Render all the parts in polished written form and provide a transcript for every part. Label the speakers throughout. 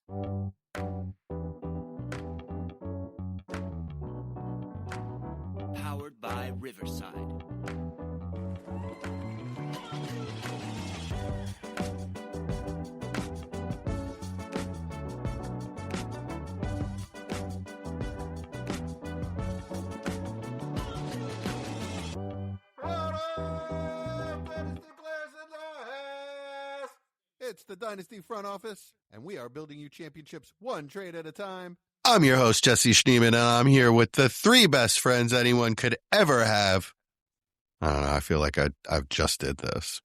Speaker 1: Powered by Riverside.
Speaker 2: It's the Dynasty front office, and we are building you championships one trade at a time. I'm your host, Jesse Schneeman, and I'm here with the three best friends anyone could ever have. I don't know, I feel like I've just did this.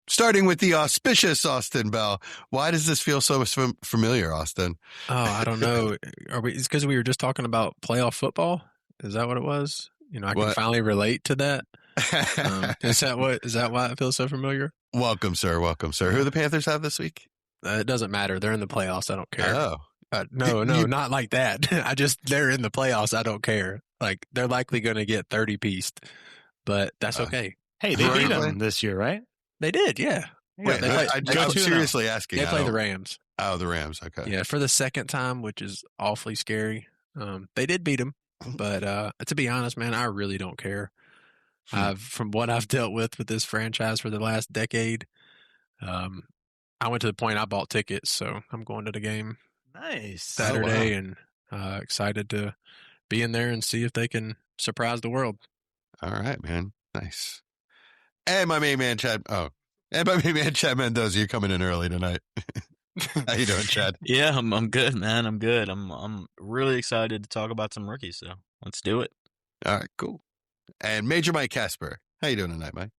Speaker 2: Starting with the auspicious Austin Bell. Why does this feel so familiar, Austin?
Speaker 3: Oh, I don't know. It's because we were just talking about playoff football? Is that what it was? I can finally relate to that. Is that why it feels so familiar?
Speaker 2: Welcome, sir. Who do the Panthers have this week?
Speaker 3: It doesn't matter. They're in the playoffs. I don't care.
Speaker 2: Oh.
Speaker 3: No, not like that. They're in the playoffs. I don't care. Like, they're likely going to get 30-pieced, but that's okay.
Speaker 4: Hey, they beat them this year, right?
Speaker 3: They did, yeah.
Speaker 2: Wait, I'm seriously asking.
Speaker 3: They play the Rams.
Speaker 2: Oh, the Rams. Okay.
Speaker 3: Yeah, for the second time, which is awfully scary. They did beat them, but to be honest, man, I really don't care. From what I've dealt with this franchise for the last decade, I went to the point I bought tickets, so I'm going to the game Saturday and excited to be in there and see if they can surprise the world.
Speaker 2: All right, man. Nice. And my main man, Chad Mendoza, you're coming in early tonight. How you doing, Chad?
Speaker 5: Yeah, I'm good, man. I'm good. I'm really excited to talk about some rookies, so let's do it.
Speaker 2: All right, cool. And Major Mike Casper. How you doing tonight, Mike?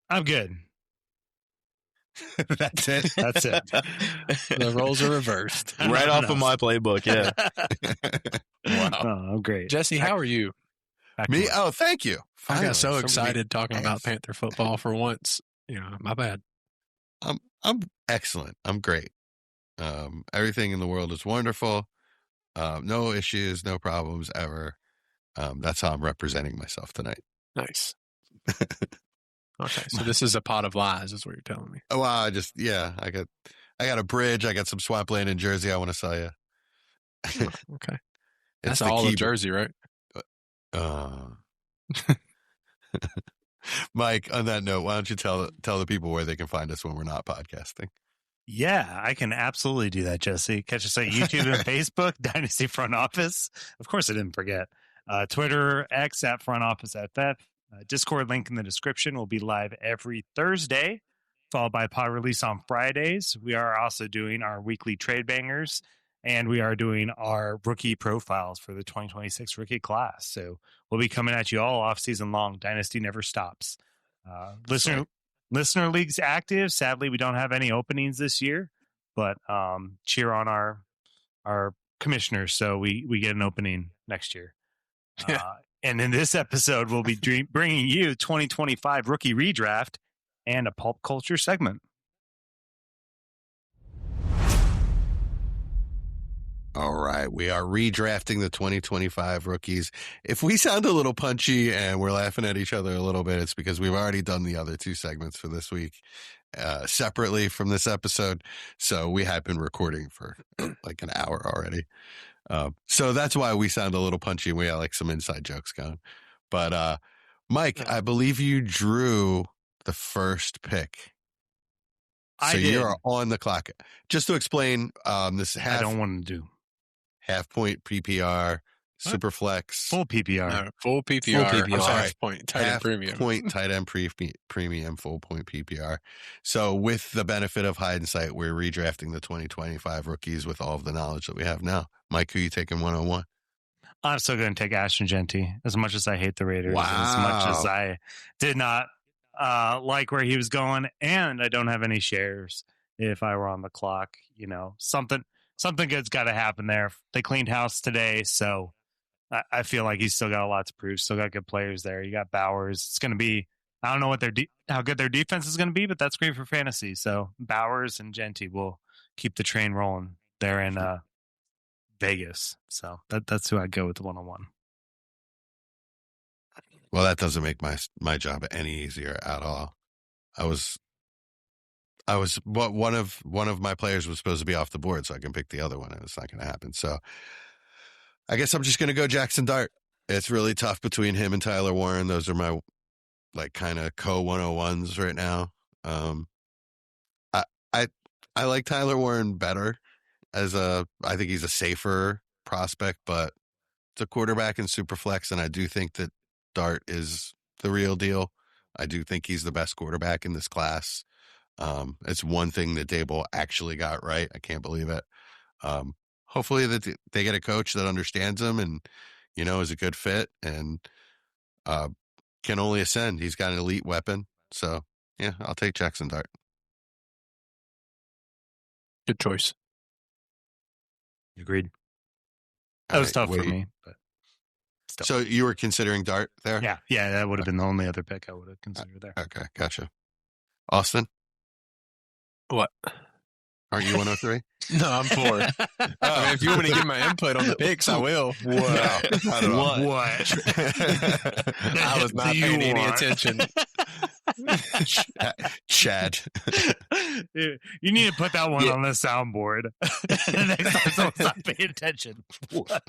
Speaker 4: I'm good.
Speaker 2: That's it.
Speaker 4: That's it.
Speaker 3: The roles are reversed.
Speaker 5: Right off of my playbook, yeah.
Speaker 4: Wow. Oh, I'm great.
Speaker 3: Jesse, how are you?
Speaker 2: Me? Oh, thank you.
Speaker 3: Finally, I got so excited talking about Panther football for once. My bad.
Speaker 2: I'm excellent. I'm great. Everything in the world is wonderful. No issues, no problems ever. That's how I'm representing myself tonight.
Speaker 3: Nice. Okay, so this is a pot of lies, is what you're telling me.
Speaker 2: Oh, I got a bridge. I got some swampland in Jersey. I want to sell you.
Speaker 3: Okay, that's all of Jersey, right?
Speaker 2: Mike, on that note, why don't you tell the people where they can find us when we're not podcasting?
Speaker 4: Yeah, I can absolutely do that, Jesse. Catch us on YouTube and Facebook, Dynasty Front Office. Of course, I didn't forget. Twitter, X at Front Office FF. Discord link in the description. Will be live every Thursday, followed by pod release on Fridays. We are also doing our weekly trade bangers, and we are doing our rookie profiles for the 2026 rookie class. So we'll be coming at you all off season long. Dynasty never stops. Listener league's active. Sadly, we don't have any openings this year, but cheer on our commissioners, so we get an opening next year. And in this episode, we'll be bringing you 2025 rookie redraft and a pulp culture segment.
Speaker 2: All right, we are redrafting the 2025 rookies. If we sound a little punchy and we're laughing at each other a little bit, it's because we've already done the other two segments for this week separately from this episode. So we have been recording for like an hour already. So that's why we sound a little punchy and we have like some inside jokes going. But Mike, I believe you drew the first pick. So you're on the clock. Just to explain, this
Speaker 4: I don't want to do
Speaker 2: half point PPR, super flex,
Speaker 4: full PPR,
Speaker 3: full PPR.
Speaker 2: I'm sorry,
Speaker 3: half point tight end premium,
Speaker 2: point tight end premium, full point PPR. So with the benefit of hindsight, we're redrafting the 2025 rookies with all of the knowledge that we have now. Mike, who you taking 101?
Speaker 4: I'm still going to take Ashton Genty. As much as I hate the Raiders, as much as I did not like where he was going, and I don't have any shares. If I were on the clock, something good's got to happen there. They cleaned house today, so I feel like he's still got a lot to prove. Still got good players there. You got Bowers. It's going to be, I don't know what how good their defense is going to be, but that's great for fantasy. So Bowers and Genty will keep the train rolling there in Vegas. So that's who I'd go with the 101.
Speaker 2: Well, that doesn't make my job any easier at all. I one of my players was supposed to be off the board, so I can pick the other one, and it's not going to happen. So I guess I'm just going to go Jackson Dart. It's really tough between him and Tyler Warren. Those are my like kind of co-101s right now. I like Tyler Warren better I think he's a safer prospect, but it's a quarterback in Superflex, and I do think that Dart is the real deal. I do think he's the best quarterback in this class. It's one thing that Dable actually got right. I can't believe it. Hopefully that they get a coach that understands him and, is a good fit and can only ascend. He's got an elite weapon. So, yeah, I'll take Jackson Dart.
Speaker 3: Good choice.
Speaker 4: Agreed. That was tough for me. But still.
Speaker 2: So you were considering Dart there?
Speaker 4: Yeah, that would have been the only other pick I would have considered there.
Speaker 2: Okay, gotcha. Austin?
Speaker 3: What?
Speaker 2: Aren't you 103?
Speaker 3: No, I'm 4. I mean, if you want me to give my input on the picks, I will.
Speaker 2: Wow. I don't know.
Speaker 4: What?
Speaker 3: I was not paying any attention.
Speaker 2: Chad.
Speaker 4: You need to put that one on the soundboard. Next time someone's not paying attention. What?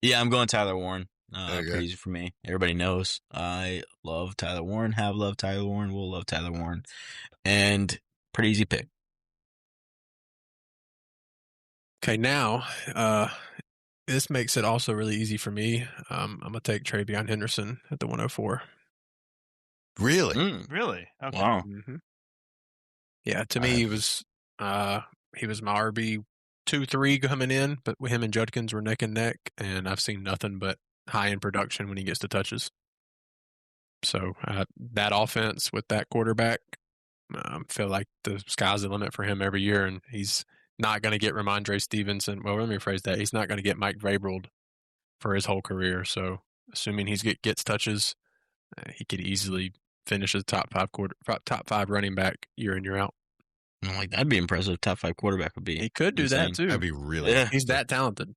Speaker 5: Yeah, I'm going Tyler Warren.
Speaker 2: Okay.
Speaker 5: Pretty easy for me. Everybody knows I love Tyler Warren, have loved Tyler Warren, will love Tyler Warren. And pretty easy pick.
Speaker 3: Okay, now this makes it also really easy for me. I'm going to take Travion Henderson at the 104.
Speaker 2: Really?
Speaker 4: Really? Okay.
Speaker 5: Wow.
Speaker 3: Mm-hmm. Yeah, to me, he was my RB 2-3 coming in, but him and Judkins were neck and neck, and I've seen nothing but high-end production when he gets the touches. So that offense with that quarterback, I feel like the sky's the limit for him every year, and he's not going to get Ramondre Stevenson. Well, let me rephrase that. He's not going to get Mike Vrabel for his whole career. So assuming he gets touches, he could easily finish as top 5 running back year in, year out.
Speaker 5: Like, that'd be impressive. Top 5 quarterback would be.
Speaker 3: He could do that too.
Speaker 2: That'd be really.
Speaker 5: Yeah.
Speaker 3: He's that talented.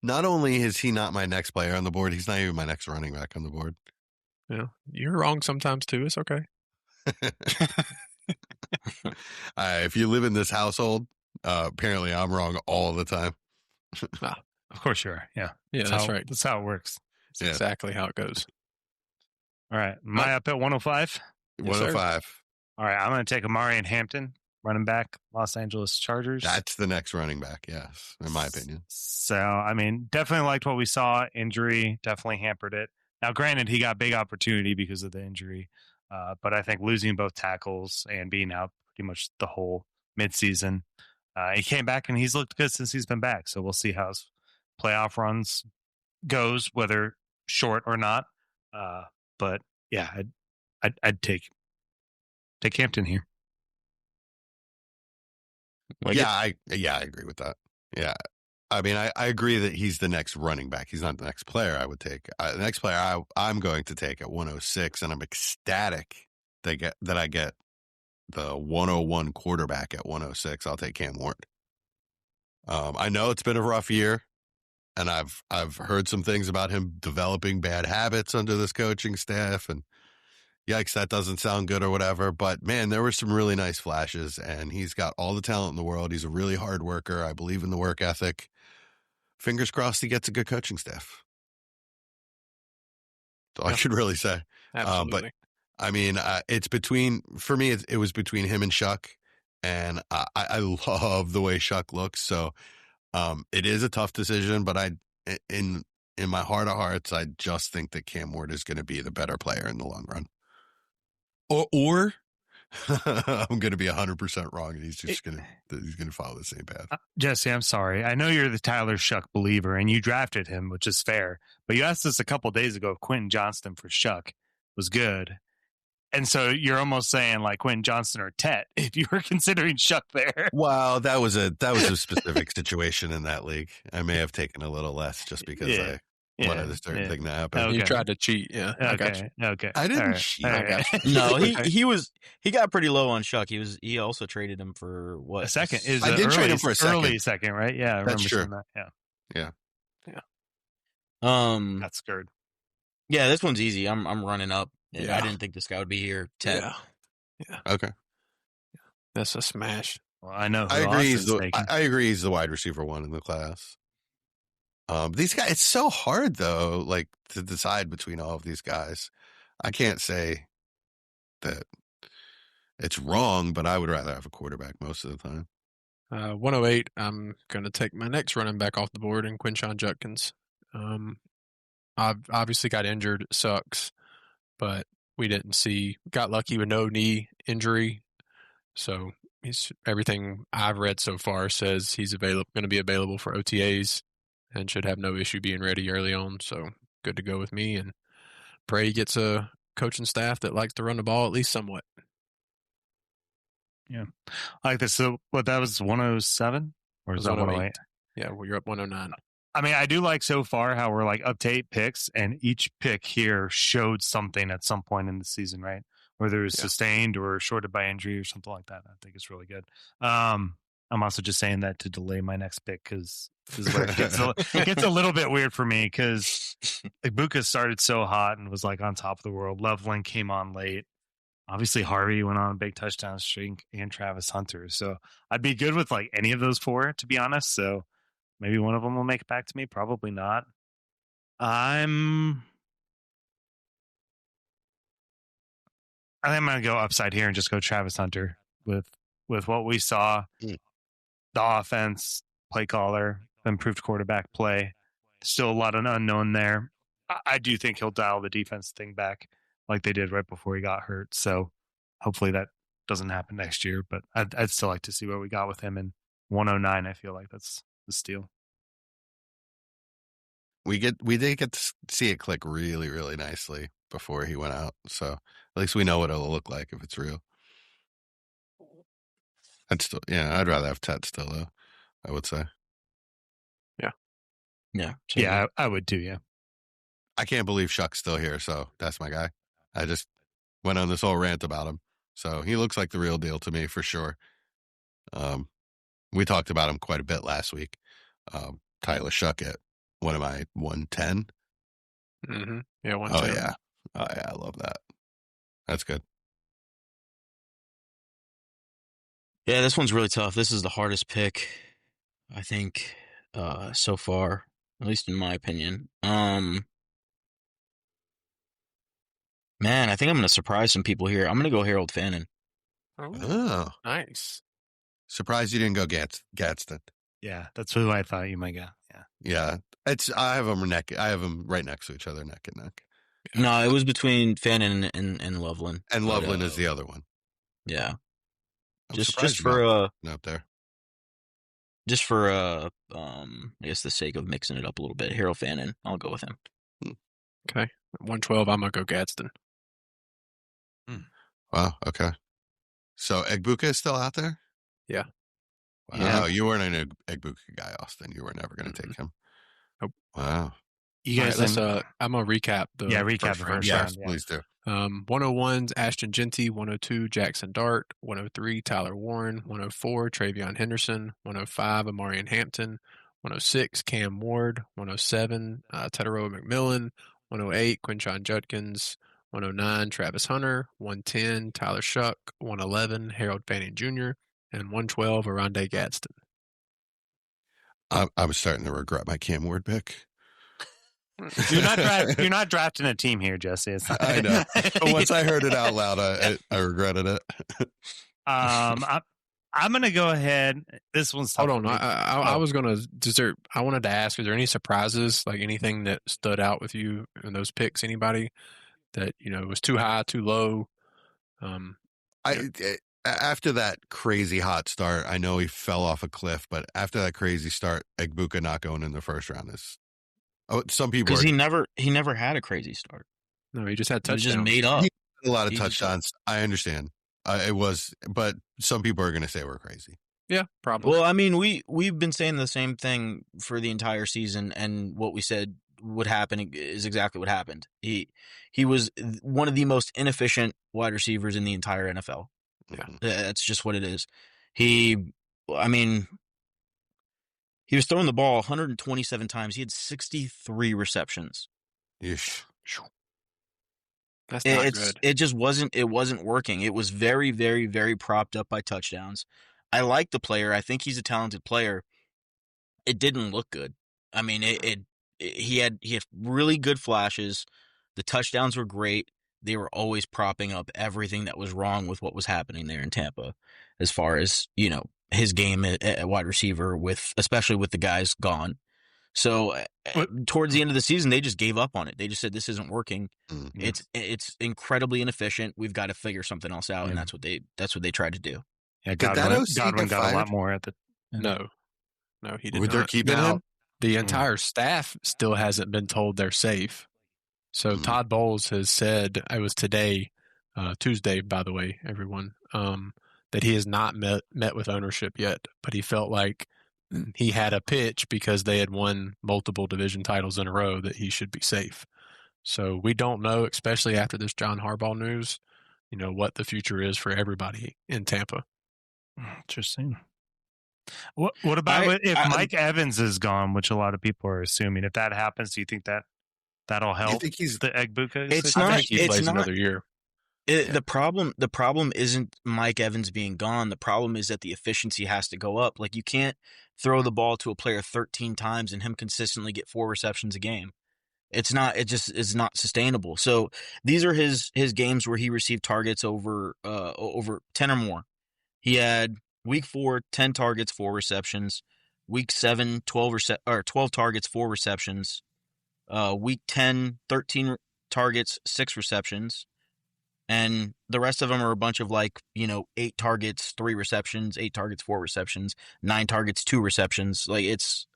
Speaker 2: Not only is he not my next player on the board, he's not even my next running back on the board.
Speaker 3: Yeah, you're wrong sometimes too. It's okay.
Speaker 2: If you live in this household, apparently I'm wrong all the time.
Speaker 4: Of course you are. Yeah.
Speaker 3: Yeah, that's right.
Speaker 4: That's how it works.
Speaker 3: That's exactly how it goes.
Speaker 4: All right. Am I up at 105?
Speaker 2: 105.
Speaker 4: All right. I'm going to take Amari and Hampton, running back, Los Angeles Chargers.
Speaker 2: That's the next running back, yes, in my opinion.
Speaker 4: So, I mean, definitely liked what we saw. Injury definitely hampered it. Now, granted, he got big opportunity because of the injury, but I think losing both tackles and being out pretty much the whole midseason, he came back and he's looked good since he's been back. So we'll see how his playoff runs goes, whether short or not. But yeah, I'd take Hampton here.
Speaker 2: I agree with that. Yeah. I mean, I agree that he's the next running back. He's not the next player I would take. The next player I'm going to take at 106, and I'm ecstatic that I get the 101 quarterback at 106. I'll take Cam Ward. I know it's been a rough year, and I've heard some things about him developing bad habits under this coaching staff, and yikes, that doesn't sound good or whatever. But man, there were some really nice flashes, and he's got all the talent in the world. He's a really hard worker. I believe in the work ethic. Fingers crossed he gets a good coaching staff. That's all I should really say.
Speaker 3: Absolutely.
Speaker 2: But I mean, it's for me, it was between him and Shuck, and I love the way Shuck looks. So it is a tough decision, but in my heart of hearts, I just think that Cam Ward is going to be the better player in the long run. Or I'm going to be 100% wrong, and he's going to follow the same path.
Speaker 4: Jesse, I'm sorry. I know you're the Tyler Shuck believer, and you drafted him, which is fair. But you asked us a couple days ago if Quentin Johnston for Shuck was good. And so you're almost saying like Quentin Johnston or Tet if you were considering Shuck there.
Speaker 2: Well, that was a specific situation in that league. I may have taken a little less just because I wanted a certain thing to happen.
Speaker 3: Okay. You tried to cheat, yeah.
Speaker 4: Okay.
Speaker 3: I got you.
Speaker 4: Okay.
Speaker 2: I didn't cheat.
Speaker 3: I got you.
Speaker 5: No, he got pretty low on Shuck. He also traded him for what?
Speaker 4: A second.
Speaker 2: I did trade him for a second.
Speaker 4: Early second, right? Yeah, I remember
Speaker 2: That's true.
Speaker 4: seeing that. Yeah. That's scared.
Speaker 5: Yeah, this one's easy. I'm running up.
Speaker 3: Yeah.
Speaker 5: I didn't think this guy would be here. Tet.
Speaker 3: Yeah.
Speaker 2: Okay.
Speaker 3: That's a smash.
Speaker 4: Well, I know who
Speaker 2: I agree.
Speaker 4: Austin's taking.
Speaker 2: I agree. He's the wide receiver one in the class. These guys, it's so hard though, like to decide between all of these guys. I can't say that it's wrong, but I would rather have a quarterback most of the time.
Speaker 3: 108, I'm going to take my next running back off the board in Quinshon Judkins. I've obviously got injured. It sucks, but we got lucky with no knee injury. So everything I've read so far says he's going to be available for OTAs and should have no issue being ready early on. So good to go with me, and pray he gets a coaching staff that likes to run the ball at least somewhat.
Speaker 4: Yeah. I like this. So what, that was 107 or is that 108?
Speaker 3: Yeah, well, you're up 109.
Speaker 4: I mean, I do like so far how we're like up to 8 picks, and each pick here showed something at some point in the season, right? Whether it was sustained or shorted by injury or something like that. I think it's really good. I'm also just saying that to delay my next pick because this is where it gets a little bit weird for me because like Buka started so hot and was like on top of the world. Loveland came on late. Obviously, Harvey went on a big touchdown streak and Travis Hunter. So I'd be good with like any of those 4, to be honest. So maybe one of them will make it back to me. Probably not. I think I'm going to go upside here and just go Travis Hunter with what we saw. The offense, play caller, improved quarterback play. Still a lot of unknown there. I do think he'll dial the defense thing back like they did right before he got hurt. So hopefully that doesn't happen next year. But I'd still like to see what we got with him. And 109, I feel like that's the steal.
Speaker 2: We did get to see it click really, really nicely before he went out. So at least we know what it'll look like if it's real. I'd rather have Tet still though, I would say.
Speaker 5: Yeah.
Speaker 4: I would too. Yeah.
Speaker 2: I can't believe Shuck's still here. So that's my guy. I just went on this whole rant about him. So he looks like the real deal to me for sure. We talked about him quite a bit last week. Tyler Shuck at, what am I, 110?
Speaker 3: Mm-hmm. Yeah, 110.
Speaker 2: Oh yeah, I love that. That's good.
Speaker 5: Yeah, this one's really tough. This is the hardest pick, I think, so far, at least in my opinion. Man, I think I'm going to surprise some people here. I'm going to go Harold Fannin.
Speaker 2: Oh,
Speaker 3: nice.
Speaker 2: Surprised you didn't go Gadsden.
Speaker 4: Yeah, that's who I thought you might go.
Speaker 2: Yeah. I have them right next to each other, neck and neck.
Speaker 5: No, it was between Fannin and Loveland.
Speaker 2: And Loveland is the other one.
Speaker 5: Yeah.
Speaker 2: I'm
Speaker 5: Just
Speaker 2: surprised
Speaker 5: for
Speaker 2: you're not up there.
Speaker 5: Just for I guess the sake of mixing it up a little bit, Harold Fannin, I'll go with him.
Speaker 3: Okay. 112, I'm going to go Gadsden.
Speaker 2: Wow, okay. So Egbuka is still out there?
Speaker 3: Yeah.
Speaker 2: Wow,
Speaker 5: Yeah.
Speaker 2: you weren't an Egbuka guy, Austin. You were never going to take him.
Speaker 3: Nope.
Speaker 2: Wow.
Speaker 4: You guys,
Speaker 3: I'm going to recap the
Speaker 4: recap the first round. Yeah.
Speaker 2: Please do.
Speaker 3: 101's Ashton Genty, 102 Jackson Dart, 103 Tyler Warren, 104 Travion Henderson, 105 Amarian Hampton, 106 Cam Ward, 107 Tetaroa McMillan, 108 Quinshon Judkins, 109 Travis Hunter, 110 Tyler Shuck, 111 Harold Fanning Jr., and 112 Aronde Gadsden.
Speaker 2: I was starting to regret my Cam Ward pick.
Speaker 4: You're not drafting a team here, Jesse.
Speaker 2: I know. But once I heard it out loud, I regretted it.
Speaker 4: I'm going to go ahead. This one's tough.
Speaker 3: Hold on. I was going to I wanted to ask, is there any surprises, like anything that stood out with you in those picks? Anybody that, was too high, too low?
Speaker 2: After that crazy hot start, I know he fell off a cliff, but after that crazy start, Egbuka not going in the first round is. Oh, some people
Speaker 5: because he never had a crazy start.
Speaker 3: No, he just had touchdowns.
Speaker 5: He just made up.
Speaker 2: He had a lot of touchdowns. I understand. It was, but some people are going to say we're crazy.
Speaker 3: Yeah, probably.
Speaker 5: Well, I mean, we've been saying the same thing for the entire season, and what we said would happen is exactly what happened. He was one of the most inefficient wide receivers in the entire NFL.
Speaker 3: Yeah,
Speaker 5: that's just what it is. He was throwing the ball 127 times. He had 63 receptions.
Speaker 2: Yeesh.
Speaker 3: That's not good.
Speaker 5: It just wasn't working. It was very, very, very propped up by touchdowns. I like the player. I think he's a talented player. It didn't look good. I mean, he had really good flashes. The touchdowns were great. They were always propping up everything that was wrong with what was happening there in Tampa, as far as, his game at wide receiver, especially with the guys gone. So towards the end of the season, they just gave up on it. They just said, this isn't working.
Speaker 2: Mm-hmm.
Speaker 5: It's incredibly inefficient. We've got to figure something else out, and that's what they tried to do.
Speaker 4: Yeah,
Speaker 2: Did that
Speaker 4: Godwin,
Speaker 2: OC
Speaker 4: Godwin
Speaker 2: get
Speaker 4: got a lot
Speaker 2: fired?
Speaker 4: more at the.
Speaker 3: No, he did
Speaker 2: They're
Speaker 3: not.
Speaker 2: keeping
Speaker 3: Now,
Speaker 2: him?
Speaker 3: the entire staff still hasn't been told they're safe. So Todd Bowles has said, it was today, Tuesday, by the way, everyone, that he has not met with ownership yet, but he felt like he had a pitch because they had won multiple division titles in a row that he should be safe. So we don't know, especially after this John Harbaugh news, what the future is for everybody in Tampa.
Speaker 4: Interesting. What about if Mike Evans is gone, which a lot of people are assuming? If that happens, do you think that'll help?
Speaker 2: You think he's
Speaker 4: the Egbuka?
Speaker 3: I think he plays another year.
Speaker 5: The problem isn't Mike Evans being gone. The problem is that the efficiency has to go up. Like, you can't throw the ball to a player 13 times and him consistently get 4 receptions a game. It just is not sustainable. So these are his games where he received targets over 10 or more. He had week 4, 10 targets, 4 receptions. Week 7, 12 targets, 4 receptions. Week 10, 13 targets, 6 receptions. And the rest of them are a bunch of 8 targets, 3 receptions, 8 targets, 4 receptions, 9 targets, 2 receptions. Like, it's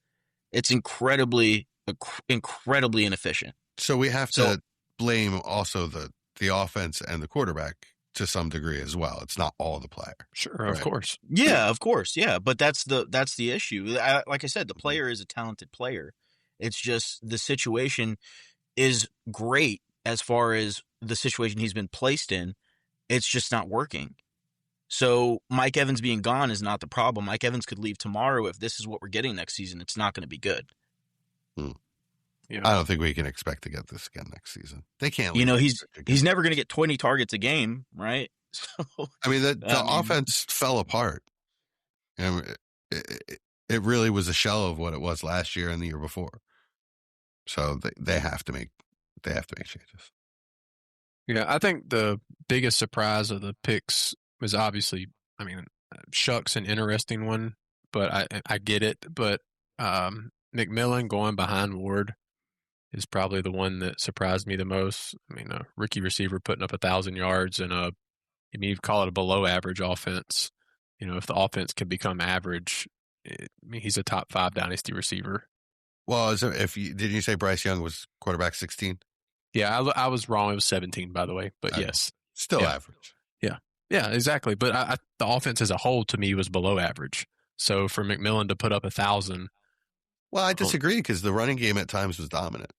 Speaker 5: incredibly inefficient.
Speaker 2: So we have to blame also the offense and the quarterback to some degree as well. It's not all the player.
Speaker 3: Sure,
Speaker 2: right?
Speaker 3: Of course.
Speaker 5: Yeah, of course. Yeah, but that's the issue. Like I said, the player is a talented player. It's just the situation is great as far as the situation he's been placed in. It's just not working. So Mike Evans being gone is not the problem. Mike Evans could leave tomorrow. If this is what we're getting next season, it's not going to be good.
Speaker 3: Yeah.
Speaker 2: I don't think we can expect to get this again next season. They can't.
Speaker 5: He's never going to get 20 targets a game, right? So
Speaker 2: I mean, the offense fell apart. It really was a shell of what it was last year and the year before. So they have to make changes.
Speaker 3: Yeah, I think the biggest surprise of the picks was obviously, Shuck's an interesting one, but I get it. But McMillan going behind Ward is probably the one that surprised me the most. A rookie receiver putting up 1,000 yards and you call it a below average offense. If the offense can become average, he's a top 5 dynasty receiver.
Speaker 2: Well, did you say Bryce Young was quarterback 16?
Speaker 3: Yeah, I was wrong. It was 17, by the way. But yes,
Speaker 2: still average.
Speaker 3: Yeah, exactly. But the offense as a whole to me was below average. So for McMillan to put up 1,000.
Speaker 2: Well, I disagree because the running game at times was dominant.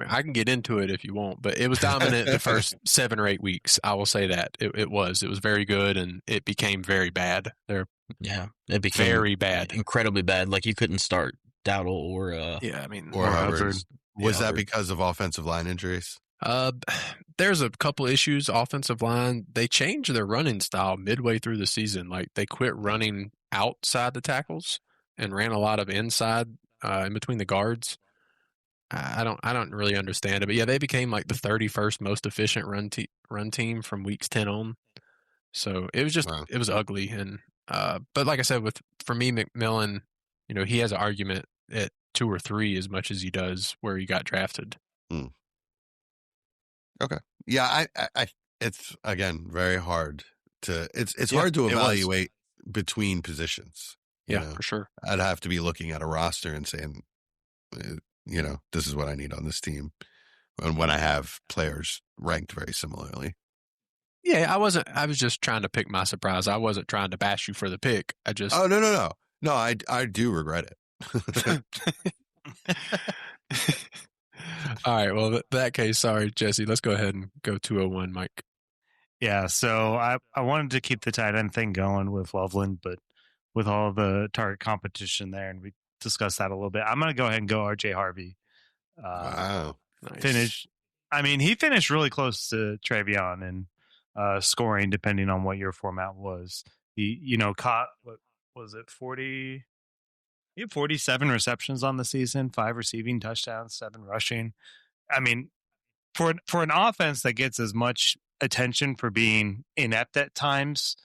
Speaker 3: I can get into it if you want, but it was dominant the first 7 or 8 weeks. I will say that it was very good, and it became very bad.
Speaker 5: It became
Speaker 3: very bad,
Speaker 5: incredibly bad. Like, you couldn't start Dowdle or
Speaker 2: Hubbard. Was that because of offensive line injuries?
Speaker 3: There's a couple issues. Offensive line, they changed their running style midway through the season. Like, they quit running outside the tackles and ran a lot of inside in between the guards. I don't really understand it, but yeah, they became like the 31st most efficient run team from weeks 10 on. So it was just It was ugly. And but like I said, for me, McMillan, he has an argument at 2 or 3 as much as he does where he got drafted.
Speaker 2: Okay, yeah, I it's again very hard to it's hard to evaluate between positions.
Speaker 3: Yeah, for sure.
Speaker 2: I'd have to be looking at a roster and saying, this is what I need on this team. And when I have players ranked very similarly.
Speaker 3: Yeah, I was just trying to pick my surprise. I wasn't trying to bash you for the pick.
Speaker 2: Oh, no. No, I do regret it.
Speaker 3: All right. Well, in that case, sorry, Jesse. Let's go ahead and go 201, Mike.
Speaker 4: Yeah, so I wanted to keep the tight end thing going with Loveland, but with all the target competition there, and we discussed that a little bit, I'm going to go ahead and go RJ Harvey.
Speaker 2: Wow.
Speaker 3: Nice.
Speaker 4: Finish. I mean, he finished really close to Travion in scoring, depending on what your format was. He, caught, what was it, 40? He had 47 receptions on the season, 5 receiving touchdowns, 7 rushing. I mean, for an offense that gets as much attention for being inept at times,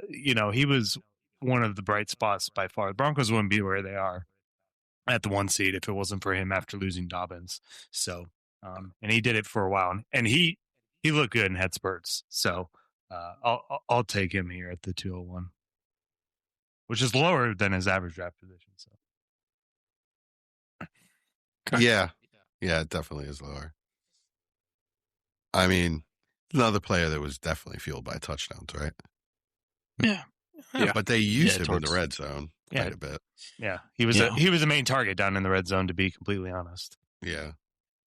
Speaker 4: he was one of the bright spots by far. The Broncos wouldn't be where they are at the 1 seed if it wasn't for him after losing Dobbins. So, and he did it for a while, and he looked good and had spurts. So, I'll take him here at the 201, which is lower than his average draft position. So,
Speaker 3: Okay.
Speaker 2: Yeah, it definitely is lower. I mean, another player that was definitely fueled by touchdowns, right?
Speaker 5: Yeah.
Speaker 2: But they used him in
Speaker 5: towards-
Speaker 2: the red zone quite a bit.
Speaker 4: Yeah, he was a main target down in the red zone, to be completely honest.
Speaker 2: Yeah.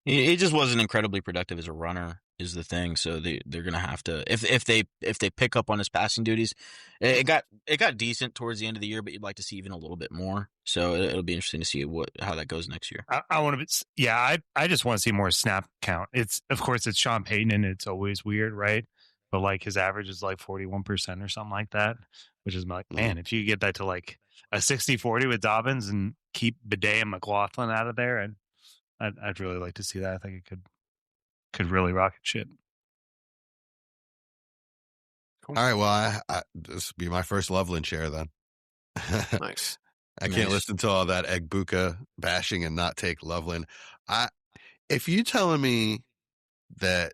Speaker 5: He just wasn't incredibly productive as a runner, is the thing. So they're gonna have to, if they pick up on his passing duties, it got decent towards the end of the year, but you'd like to see even a little bit more. So it'll be interesting to see how that goes next year.
Speaker 4: I want to, I just want to see more snap count. Of course it's Sean Payton, and it's always weird, right? But like his average is like 41% or something like that, which is like, man, if you get that to like a 60-40 with Dobbins and keep Bidet and McLaughlin out of there, and I'd really like to see that. I think it could really rocket ship.
Speaker 2: Cool. All right. Well, this will be my first Loveland share then.
Speaker 3: Nice.
Speaker 2: I can't listen to all that Egbuka bashing and not take Loveland. If you telling me that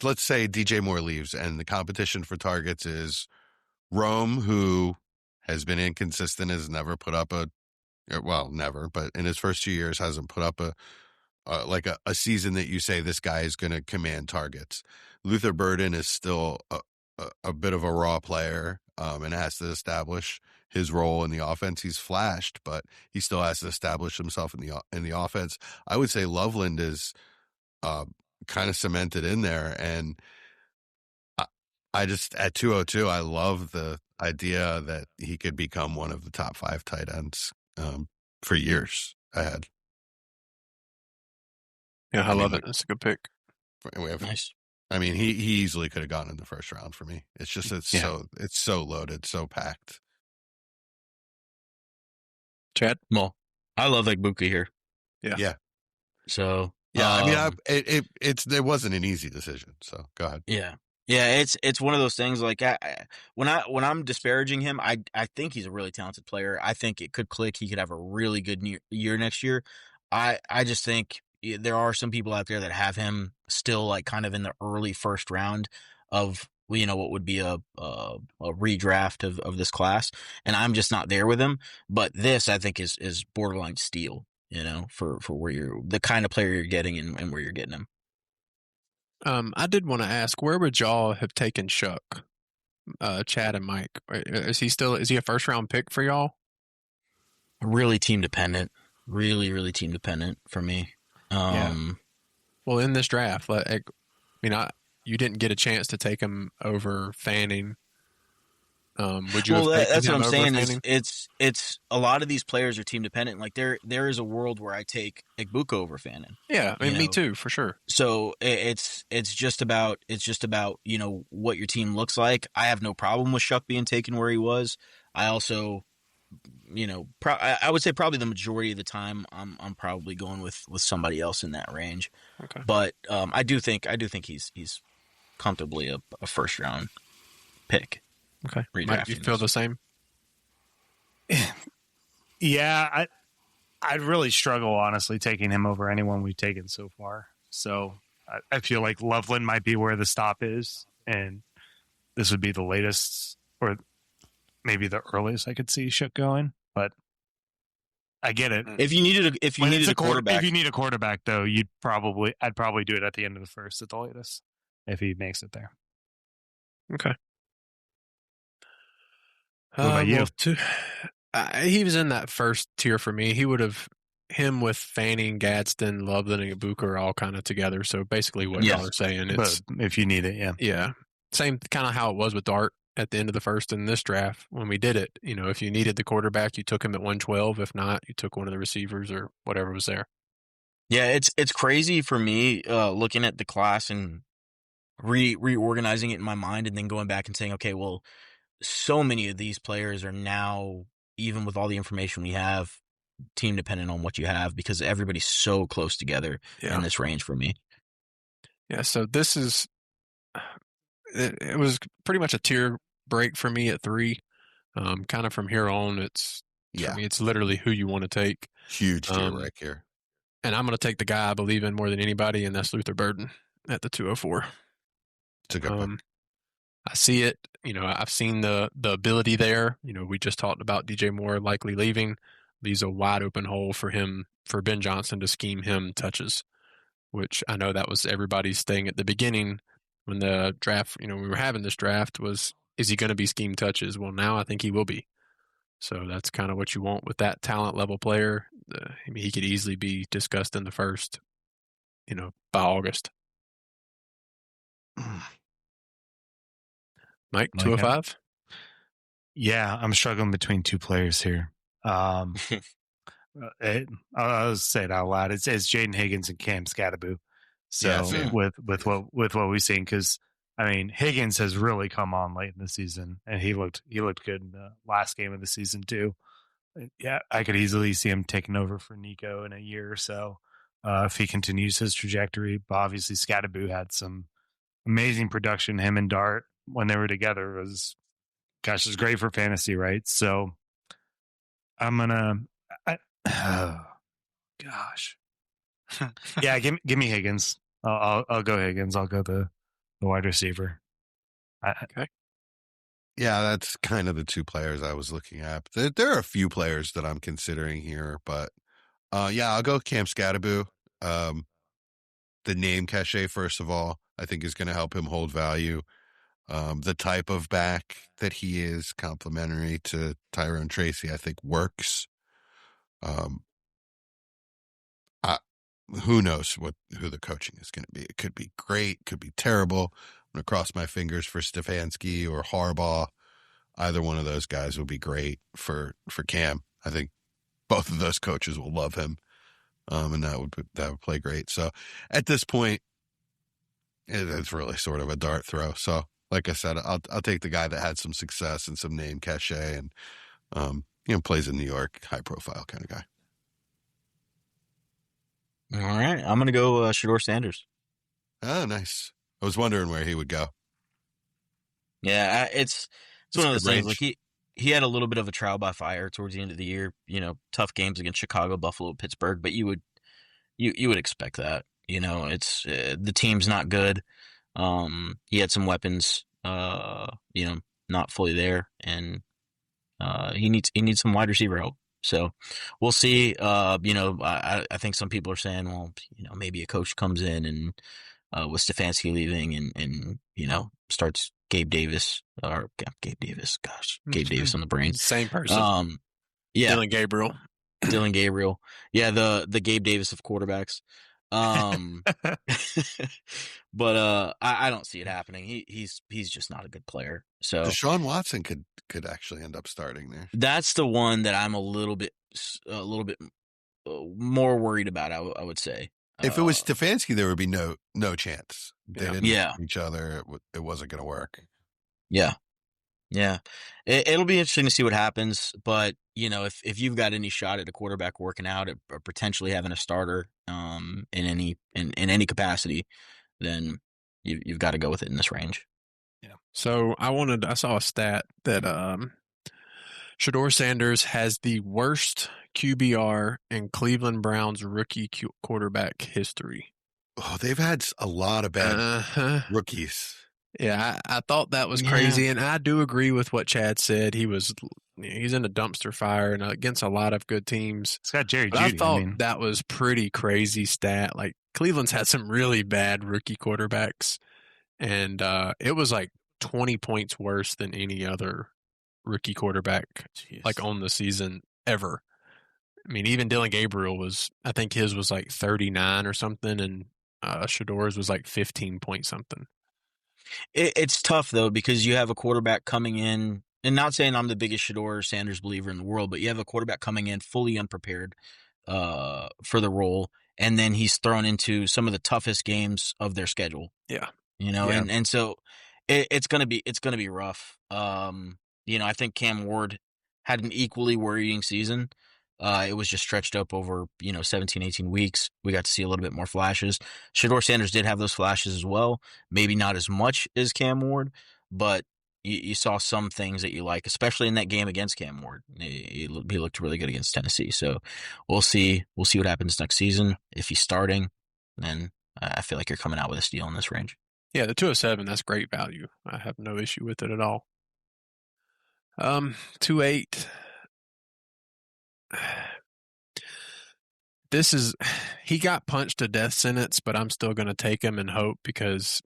Speaker 2: let's say DJ Moore leaves and the competition for targets is Rome, who has been inconsistent, has never put up never, but in his first 2 years hasn't put up a season that you say this guy is going to command targets. Luther Burden is still a bit of a raw player, and has to establish his role in the offense. He's flashed, but he still has to establish himself in the offense. I would say Loveland is kind of cemented in there, and I just at 202, I love the idea that he could become one of the top 5 tight ends for years ahead.
Speaker 3: Yeah, I love it. That's a good pick.
Speaker 5: Nice.
Speaker 2: I mean, he easily could have gone in the first round for me. It's just it's so loaded, so packed.
Speaker 3: Chad?
Speaker 5: Well, I love Egbuka here.
Speaker 2: Yeah.
Speaker 5: So
Speaker 2: I mean, it wasn't an easy decision. So go ahead.
Speaker 5: Yeah. It's one of those things. Like when I'm disparaging him, I think he's a really talented player. I think it could click. He could have a really good year next year. I just think there are some people out there that have him still like kind of in the early first round of what would be a redraft of this class, and I'm just not there with him. But this I think is borderline steal. For where you're the kind of player you're getting and where you're getting him.
Speaker 3: I did want to ask, where would y'all have taken Shuck, Chad and Mike? Is he a first round pick for y'all?
Speaker 5: Really team dependent. Really, really team dependent for me.
Speaker 3: Well, in this draft, you didn't get a chance to take him over Fanning. Would you?
Speaker 5: Well,
Speaker 3: have
Speaker 5: that's what I'm saying.
Speaker 3: Fanning?
Speaker 5: It's a lot of these players are team dependent. Like there is a world where I take Egbuka over Fanning.
Speaker 3: Yeah, I mean, me too, for sure.
Speaker 5: So it's just about what your team looks like. I have no problem with Shuck being taken where he was. I also, I would say probably the majority of the time I'm probably going with somebody else in that range.
Speaker 3: Okay.
Speaker 5: But I do think he's comfortably a first round pick.
Speaker 3: Okay. Mike, you feel the same?
Speaker 4: Yeah, I'd really struggle, honestly, taking him over anyone we've taken so far. So I feel like Loveland might be where the stop is, and this would be the latest, or maybe the earliest I could see Shook going. But I get it.
Speaker 5: If you needed a quarterback,
Speaker 4: if you need a quarterback, though, I'd probably do it at the end of the first at the latest if he makes it there.
Speaker 3: Okay.
Speaker 4: What about you?
Speaker 3: He was in that first tier for me. He would have him with Fanning, Gadsden, Loveland, and Egbuka are all kind of together. So basically, what y'all are saying, it's
Speaker 4: if you need it,
Speaker 3: yeah, same kind of how it was with Dart at the end of the first in this draft when we did it. If you needed the quarterback, you took him at 112. If not, you took one of the receivers or whatever was there.
Speaker 5: Yeah, it's crazy for me looking at the class and reorganizing it in my mind and then going back and saying, okay, well, so many of these players are now, even with all the information we have, team dependent on what you have because everybody's so close together in this range for me.
Speaker 3: Yeah, so this is it was pretty much a tier break for me at 3. Kind of from here on, for me, it's literally who you want to take.
Speaker 2: Huge tier break here.
Speaker 3: And I'm going to take the guy I believe in more than anybody, and that's Luther Burden at the 204.
Speaker 2: It's a good pick.
Speaker 3: I see it. I've seen the ability there. We just talked about DJ Moore likely leaving. Leaves a wide open hole for Ben Johnson to scheme him touches, which I know that was everybody's thing at the beginning when the draft, we were having this draft was, is he going to be scheme touches? Well, now I think he will be. So that's kind of what you want with that talent level player. He could easily be discussed in the first, by August. Mike, 205?
Speaker 4: Yeah, I'm struggling between 2 players here. I'll say it out loud. It's Jaden Higgins and Cam Scatterbo. So with what we've seen, because Higgins has really come on late in the season, and he looked good in the last game of the season too. Yeah, I could easily see him taking over for Nico in a year or so if he continues his trajectory. But obviously, Scatterbo had some amazing production. Him and Dart when they were together was great for fantasy, right? So I'm gonna, yeah, give me Higgins. I'll go Higgins. I'll go the wide receiver.
Speaker 3: Okay.
Speaker 2: Yeah, that's kind of the 2 players I was looking at. There are a few players that I'm considering here, but I'll go Cam Scatterbo. The name cachet, first of all, I think is going to help him hold value. The type of back that he is, complementary to Tyrone Tracy, I think works. Who knows who the coaching is going to be? It could be great, could be terrible. I'm going to cross my fingers for Stefanski or Harbaugh. Either one of those guys will be great for Cam. I think both of those coaches will love him, and that would play great. So at this point, it's really sort of a dart throw. So like I said, I'll take the guy that had some success and some name cachet, and plays in New York, high profile kind of guy.
Speaker 5: All right, I'm going to go Shedeur Sanders.
Speaker 2: Oh, nice. I was wondering where he would go.
Speaker 5: Yeah, it's one of those things. Like he had a little bit of a trial by fire towards the end of the year. Tough games against Chicago, Buffalo, Pittsburgh, but you would expect that. It's the team's not good. He had some weapons, not fully there, and he needs some wide receiver help. So we'll see. I think some people are saying, well, maybe a coach comes in and with Stefanski leaving and starts Gabe Davis on the brain.
Speaker 3: Same person.
Speaker 5: Yeah.
Speaker 3: Dylan
Speaker 5: Gabriel. Yeah. The Gabe Davis of quarterbacks. But I don't see it happening. He's just not a good player. So
Speaker 2: Deshaun Watson could actually end up starting there.
Speaker 5: That's the one that I'm a little bit more worried about. I would say
Speaker 2: if it was Stefanski, there would be no chance. They didn't
Speaker 5: know
Speaker 2: each other. It wasn't going to work.
Speaker 5: Yeah. It'll be interesting to see what happens. But if you've got any shot at a quarterback working out or potentially having a starter in any capacity, then you've got to go with it in this range.
Speaker 3: Yeah. So I saw a stat that Shedeur Sanders has the worst QBR in Cleveland Browns rookie quarterback history.
Speaker 2: Oh, they've had a lot of bad rookies.
Speaker 3: Yeah, I thought that was crazy, and I do agree with what Chad said. He's in a dumpster fire and against a lot of good teams.
Speaker 4: It's got Jerry
Speaker 3: Judy.
Speaker 4: I
Speaker 3: thought that was pretty crazy stat. Like Cleveland's had some really bad rookie quarterbacks, and it was like 20 points worse than any other rookie quarterback like on the season ever. I mean, even Dylan Gabriel I think his was like 39 or something, and Shedeur's was like 15 point something.
Speaker 5: It's tough though, because you have a quarterback coming in, and not saying I'm the biggest Shedeur Sanders believer in the world, but you have a quarterback coming in fully unprepared for the role, and then he's thrown into some of the toughest games of their schedule.
Speaker 3: Yeah.
Speaker 5: And so it's gonna be rough. I think Cam Ward had an equally worrying season. It was just stretched up over 17, 18 weeks. We got to see a little bit more flashes. Shedeur Sanders did have those flashes as well. Maybe not as much as Cam Ward, but you saw some things that you like, especially in that game against Cam Ward. He looked really good against Tennessee. So we'll see what happens next season. If he's starting, then I feel like you're coming out with a steal in this range.
Speaker 3: Yeah, the 207, that's great value. I have no issue with it at all. 2.8. He got punched to death sentence, but I'm still going to take him and hope because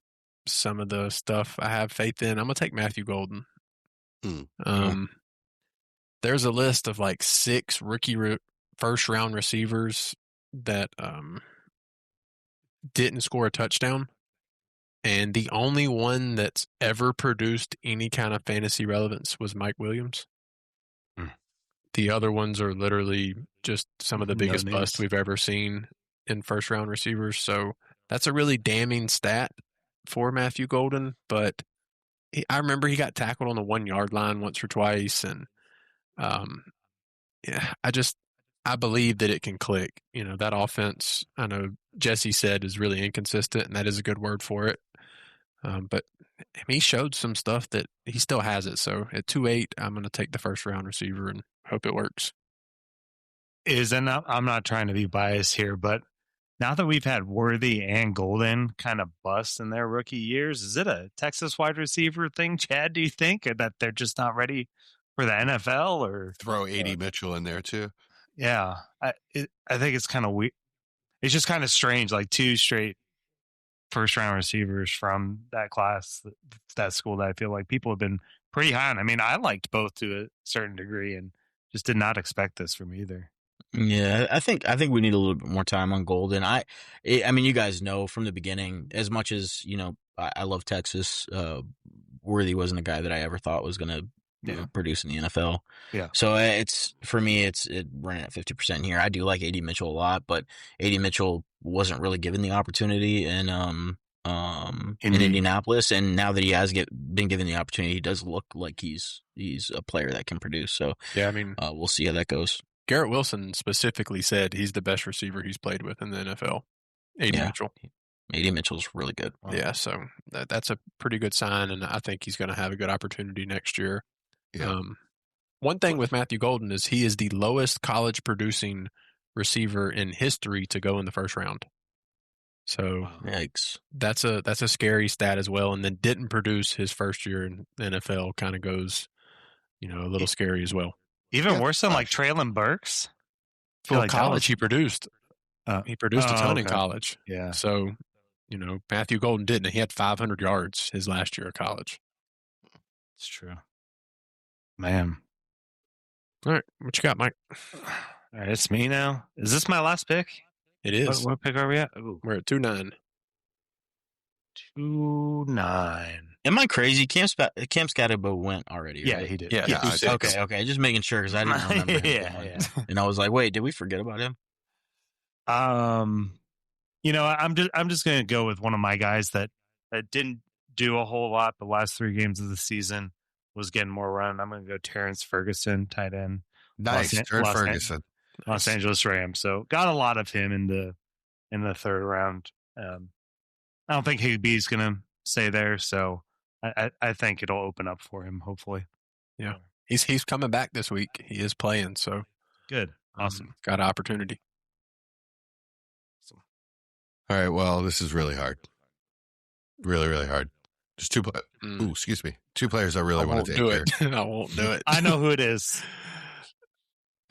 Speaker 3: some of the stuff I have faith in. I'm going to take Matthew Golden. There's a list of like 6 rookie first round receivers that didn't score a touchdown. And the only one that's ever produced any kind of fantasy relevance was Mike Williams. The other ones are literally just some of the biggest busts we've ever seen in first round receivers. So that's a really damning stat for Matthew Golden. But I remember he got tackled on the 1 yard line once or twice. And I believe that it can click. That offense, I know Jesse said, is really inconsistent, and that is a good word for it. But he showed some stuff that he still has it. So at 2.8, I'm going to take the first round receiver and hope it works.
Speaker 4: I'm not trying to be biased here, but now that we've had Worthy and Golden kind of bust in their rookie years, is it a Texas wide receiver thing, Chad, do you think? Or that they're just not ready for the NFL? Or
Speaker 2: throw A.D. Mitchell in there too?
Speaker 4: Yeah. I think it's kind of weird. It's just kind of strange, like 2 straight first-round receivers from that class, that school, that I feel like people have been pretty high on. I mean, I liked both to a certain degree and just did not expect this from either.
Speaker 5: Yeah, I think we need a little bit more time on Golden. I mean, you guys know from the beginning, as much as, I love Texas, Worthy wasn't a guy that I ever thought was going to produce in the NFL.
Speaker 4: Yeah.
Speaker 5: So for me, it's running at 50% here. I do like A.D. Mitchell a lot, but A.D. Mitchell wasn't really given the opportunity in Indianapolis, and now that he has been given the opportunity, he does look like he's a player that can produce. So
Speaker 3: yeah, I mean,
Speaker 5: we'll see how that goes.
Speaker 3: Garrett Wilson specifically said he's the best receiver he's played with in the NFL. A.D. Mitchell.
Speaker 5: A.D. Mitchell's really good.
Speaker 3: Wow. Yeah, so that's a pretty good sign, and I think he's going to have a good opportunity next year.
Speaker 2: Yeah.
Speaker 3: One thing with Matthew Golden is he is the lowest college producing receiver in history to go in the first round. So
Speaker 5: yikes.
Speaker 3: That's a scary stat as well. And then didn't produce his first year in the NFL kind of goes, a little scary as well.
Speaker 4: Even worse than like Traylon Burks.
Speaker 3: Well, college he produced. He produced a ton in college.
Speaker 4: Yeah.
Speaker 3: So, Matthew Golden didn't. He had 500 yards his last year of college.
Speaker 4: It's true. Man.
Speaker 3: All right. What you got, Mike?
Speaker 4: All right. It's me now. Is this my last pick?
Speaker 3: It is.
Speaker 4: What pick are we at? Ooh.
Speaker 3: We're at 2.9.
Speaker 4: 2.9.
Speaker 5: Am I crazy? Cam Scatterbo went already, right?
Speaker 4: Yeah, he did.
Speaker 3: Yeah.
Speaker 5: Okay. Just making sure because I didn't remember him.
Speaker 4: Yeah.
Speaker 5: And I was like, wait, did we forget about him?
Speaker 4: I'm just going to go with one of my guys that didn't do a whole lot the last 3 games of the season, was getting more run. I'm going to go Terrence Ferguson, tight end.
Speaker 2: Nice. Ferguson.
Speaker 4: Los Angeles Rams. So got a lot of him in the 3rd round. I don't think Higbee's going to stay there, so I think it'll open up for him, hopefully.
Speaker 3: Yeah. He's coming back this week. He is playing, so
Speaker 4: good. Awesome.
Speaker 3: Got an opportunity.
Speaker 2: All right, well, this is really hard. Really, really hard. Just 2 2 players I really want to take here.
Speaker 3: I won't do it.
Speaker 4: I know who it is.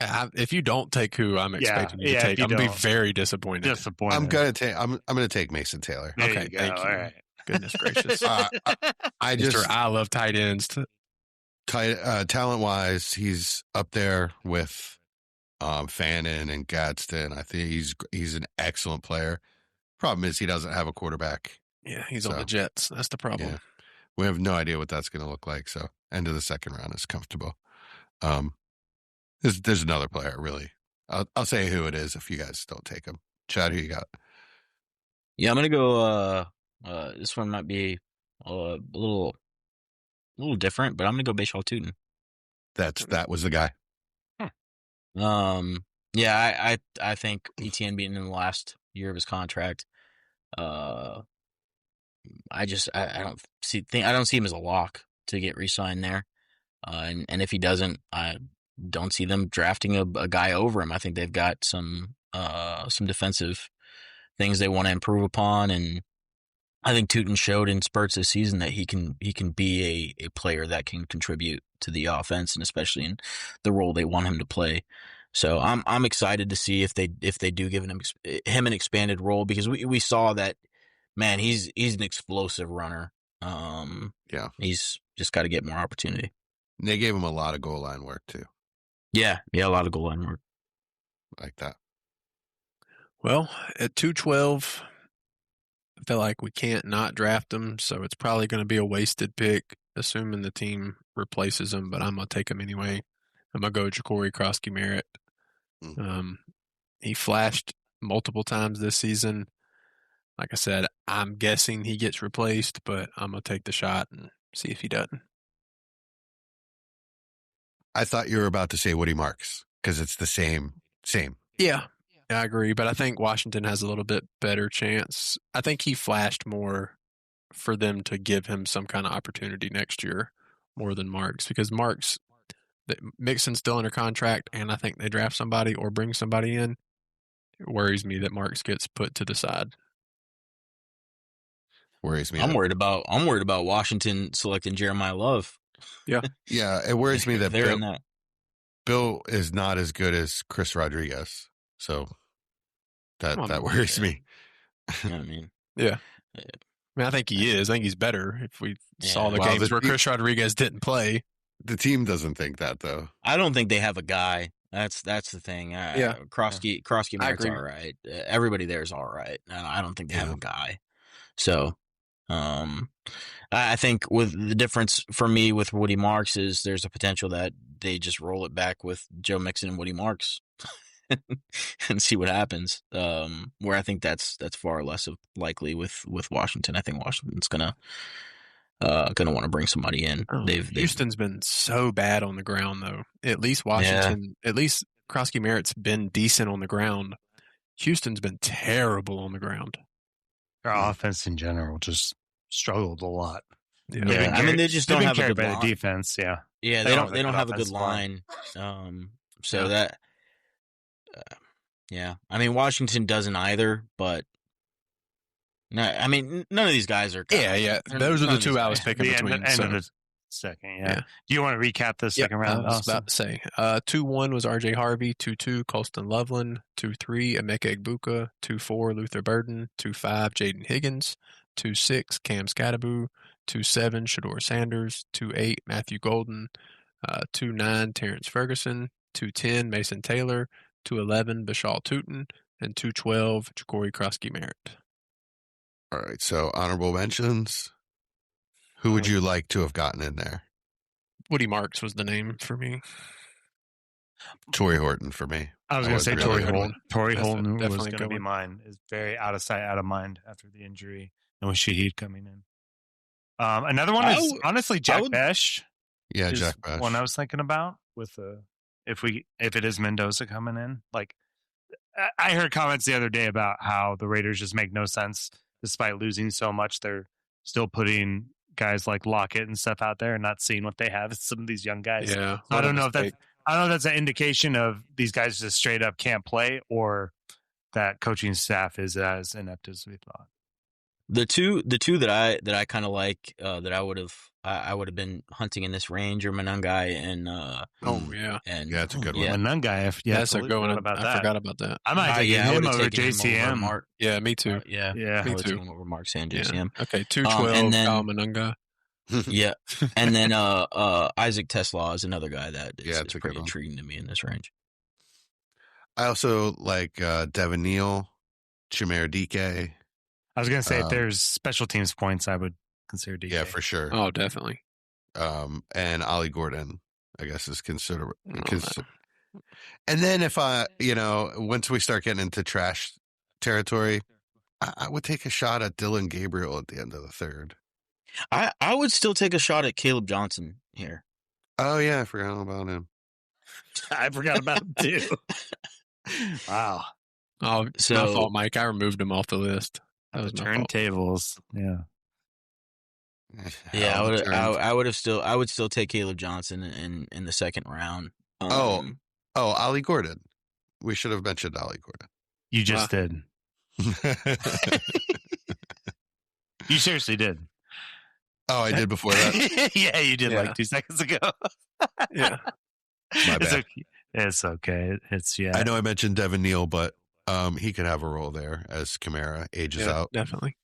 Speaker 3: If you don't take who I'm expecting you to take, I'm going to be very disappointed.
Speaker 2: I'm going to take Mason Taylor.
Speaker 4: There
Speaker 3: okay,
Speaker 4: you go.
Speaker 3: thank you.
Speaker 4: All right.
Speaker 3: Goodness gracious.
Speaker 2: I
Speaker 3: love tight ends.
Speaker 2: Talent-wise, he's up there with Fannin and Gadsden. I think he's an excellent player. Problem is he doesn't have a quarterback.
Speaker 3: Yeah, he's on the Jets. That's the problem.
Speaker 2: Yeah. We have no idea what that's going to look like. So end of the 2nd round is comfortable. There's another player, really. I'll say who it is if you guys don't take him. Chad, who you got?
Speaker 5: Yeah, I'm gonna go. This one might be a little different, but I'm gonna go Bashal Tootin.
Speaker 2: That was the guy.
Speaker 5: Yeah, I think ETN being in the last year of his contract. I don't see him as a lock to get re-signed there. And if he doesn't, I don't see them drafting a guy over him. I think they've got some defensive things they want to improve upon, and I think Tootin showed in spurts this season that he can be a player that can contribute to the offense, and especially in the role they want him to play. So I'm excited to see if they do give him an expanded role, because we saw that, man, he's an explosive runner.
Speaker 2: Yeah.
Speaker 5: He's just got to get more opportunity.
Speaker 2: And they gave him a lot of goal line work too.
Speaker 5: Yeah, a lot of goal line work.
Speaker 2: Like that.
Speaker 3: Well, at 212, I feel like we can't not draft him, so it's probably going to be a wasted pick, assuming the team replaces him, but I'm going to take him anyway. I'm going to go Ja'Cory Krosky-Merritt. He flashed multiple times this season. Like I said, I'm guessing he gets replaced, but I'm going to take the shot and see if he doesn't.
Speaker 2: I thought you were about to say Woody Marks because it's the same.
Speaker 3: Yeah, I agree, but I think Washington has a little bit better chance. I think he flashed more for them to give him some kind of opportunity next year more than Marks, because Marks, Mixon's still under contract, and I think they draft somebody or bring somebody in. It worries me that Marks gets put to the side.
Speaker 2: Worries me.
Speaker 5: I'm worried about Washington selecting Jeremiah Love.
Speaker 3: Yeah.
Speaker 2: It worries me that
Speaker 5: they're in that.
Speaker 2: Bill is not as good as Chris Rodriguez. So that worries me.
Speaker 5: You know what I mean?
Speaker 3: Yeah. I think he is. I think he's better. If we saw the games where Chris Rodriguez didn't play.
Speaker 2: The team doesn't think that, though.
Speaker 5: I don't think they have a guy. That's the thing. Krosky Merritt's all right. Everybody there is all right. I don't think they have a guy. So, I think with the difference for me with Woody Marks is there's a potential that they just roll it back with Joe Mixon and Woody Marks and see what happens. Where I think that's far less of likely with Washington. I think Washington's gonna want to bring somebody in.
Speaker 3: Houston's been so bad on the ground, though. At least Washington, at least Krosky Merritt's been decent on the ground. Houston's been terrible on the ground.
Speaker 4: Their offense in general just struggled a lot.
Speaker 3: Yeah.
Speaker 5: I mean, they just don't have a good line.
Speaker 4: Defense. Yeah,
Speaker 5: they don't have a good line. That, I mean, Washington doesn't either. But no, I mean, none of these guys are.
Speaker 3: Those are the two I was picking between.
Speaker 4: End of the second. Yeah. Do you want to recap the second round?
Speaker 3: I was about to say 2-1 was R.J. Harvey, 2-2 Colston Loveland, 2-3 Emeka Egbuka, 2-4 Luther Burden, 2-5 Jaden Higgins, 2-6 Cam Scadaboo, 2-7 Shador Sanders, 2-8 Matthew Golden, 2-9 Terrence Ferguson, 2-10 Mason Taylor, 2-11 Bashal Tootin, and 2-12 Ja'Cory Krosky-Merritt.
Speaker 2: All right, so honorable mentions. Who would you like to have gotten in there?
Speaker 3: Woody Marks was the name for me.
Speaker 2: Torrey Horton for me.
Speaker 4: I was going to say Torrey Horton. Torrey Horton was
Speaker 3: definitely
Speaker 4: going to be mine. Is very out of sight, out of mind after the injury, and with Shaheed coming in. Another one is honestly Jack Besh.
Speaker 2: Yeah, Jack Besh.
Speaker 4: One I was thinking about with if it is Mendoza coming in. Like I heard comments the other day about how the Raiders just make no sense despite losing so much. They're still putting guys like Lockett and stuff out there and not seeing what they have. It's some of these young guys.
Speaker 3: Yeah,
Speaker 4: so I don't know if that's an indication of these guys just straight up can't play, or that coaching staff is as inept as we thought.
Speaker 5: The two that I kind of like that I would have been hunting in this range are Manungai and
Speaker 2: that's a good one.
Speaker 4: Manungai,
Speaker 3: that's a good one. I forgot about that.
Speaker 4: I might take him over JCM.
Speaker 3: Yeah, me too.
Speaker 5: Me too. Over Mark and JCM.
Speaker 3: Okay, 212 Kyle Manungai.
Speaker 5: Yeah, and then Isaac Tesla is another guy that is pretty intriguing to me in this range.
Speaker 2: I also like Devin Neal, Chimere DK.
Speaker 4: I was going to say, if there's special teams points, I would consider DK.
Speaker 2: Yeah, for sure.
Speaker 3: Oh, definitely.
Speaker 2: And Ollie Gordon, I guess, is considered. And then if once we start getting into trash territory, I would take a shot at Dylan Gabriel at the end of the third.
Speaker 5: I would still take a shot at Caleb Johnson here.
Speaker 2: Oh, yeah, I forgot all about him.
Speaker 4: I forgot about him too. Wow.
Speaker 3: Oh, it's my fault, Mike. I removed him off the list. That was my fault.
Speaker 4: Turntables. Yeah.
Speaker 5: Yeah, I would still take Caleb Johnson in the second round.
Speaker 2: Ollie Gordon. We should have mentioned Ollie Gordon.
Speaker 4: You just did. You seriously did.
Speaker 2: Oh, I did before that?
Speaker 4: Yeah, you did like 2 seconds ago.
Speaker 3: Yeah.
Speaker 2: My bad.
Speaker 4: It's okay. It's
Speaker 2: I know I mentioned Devin Neal, but he could have a role there as Kamara ages out.
Speaker 3: Definitely.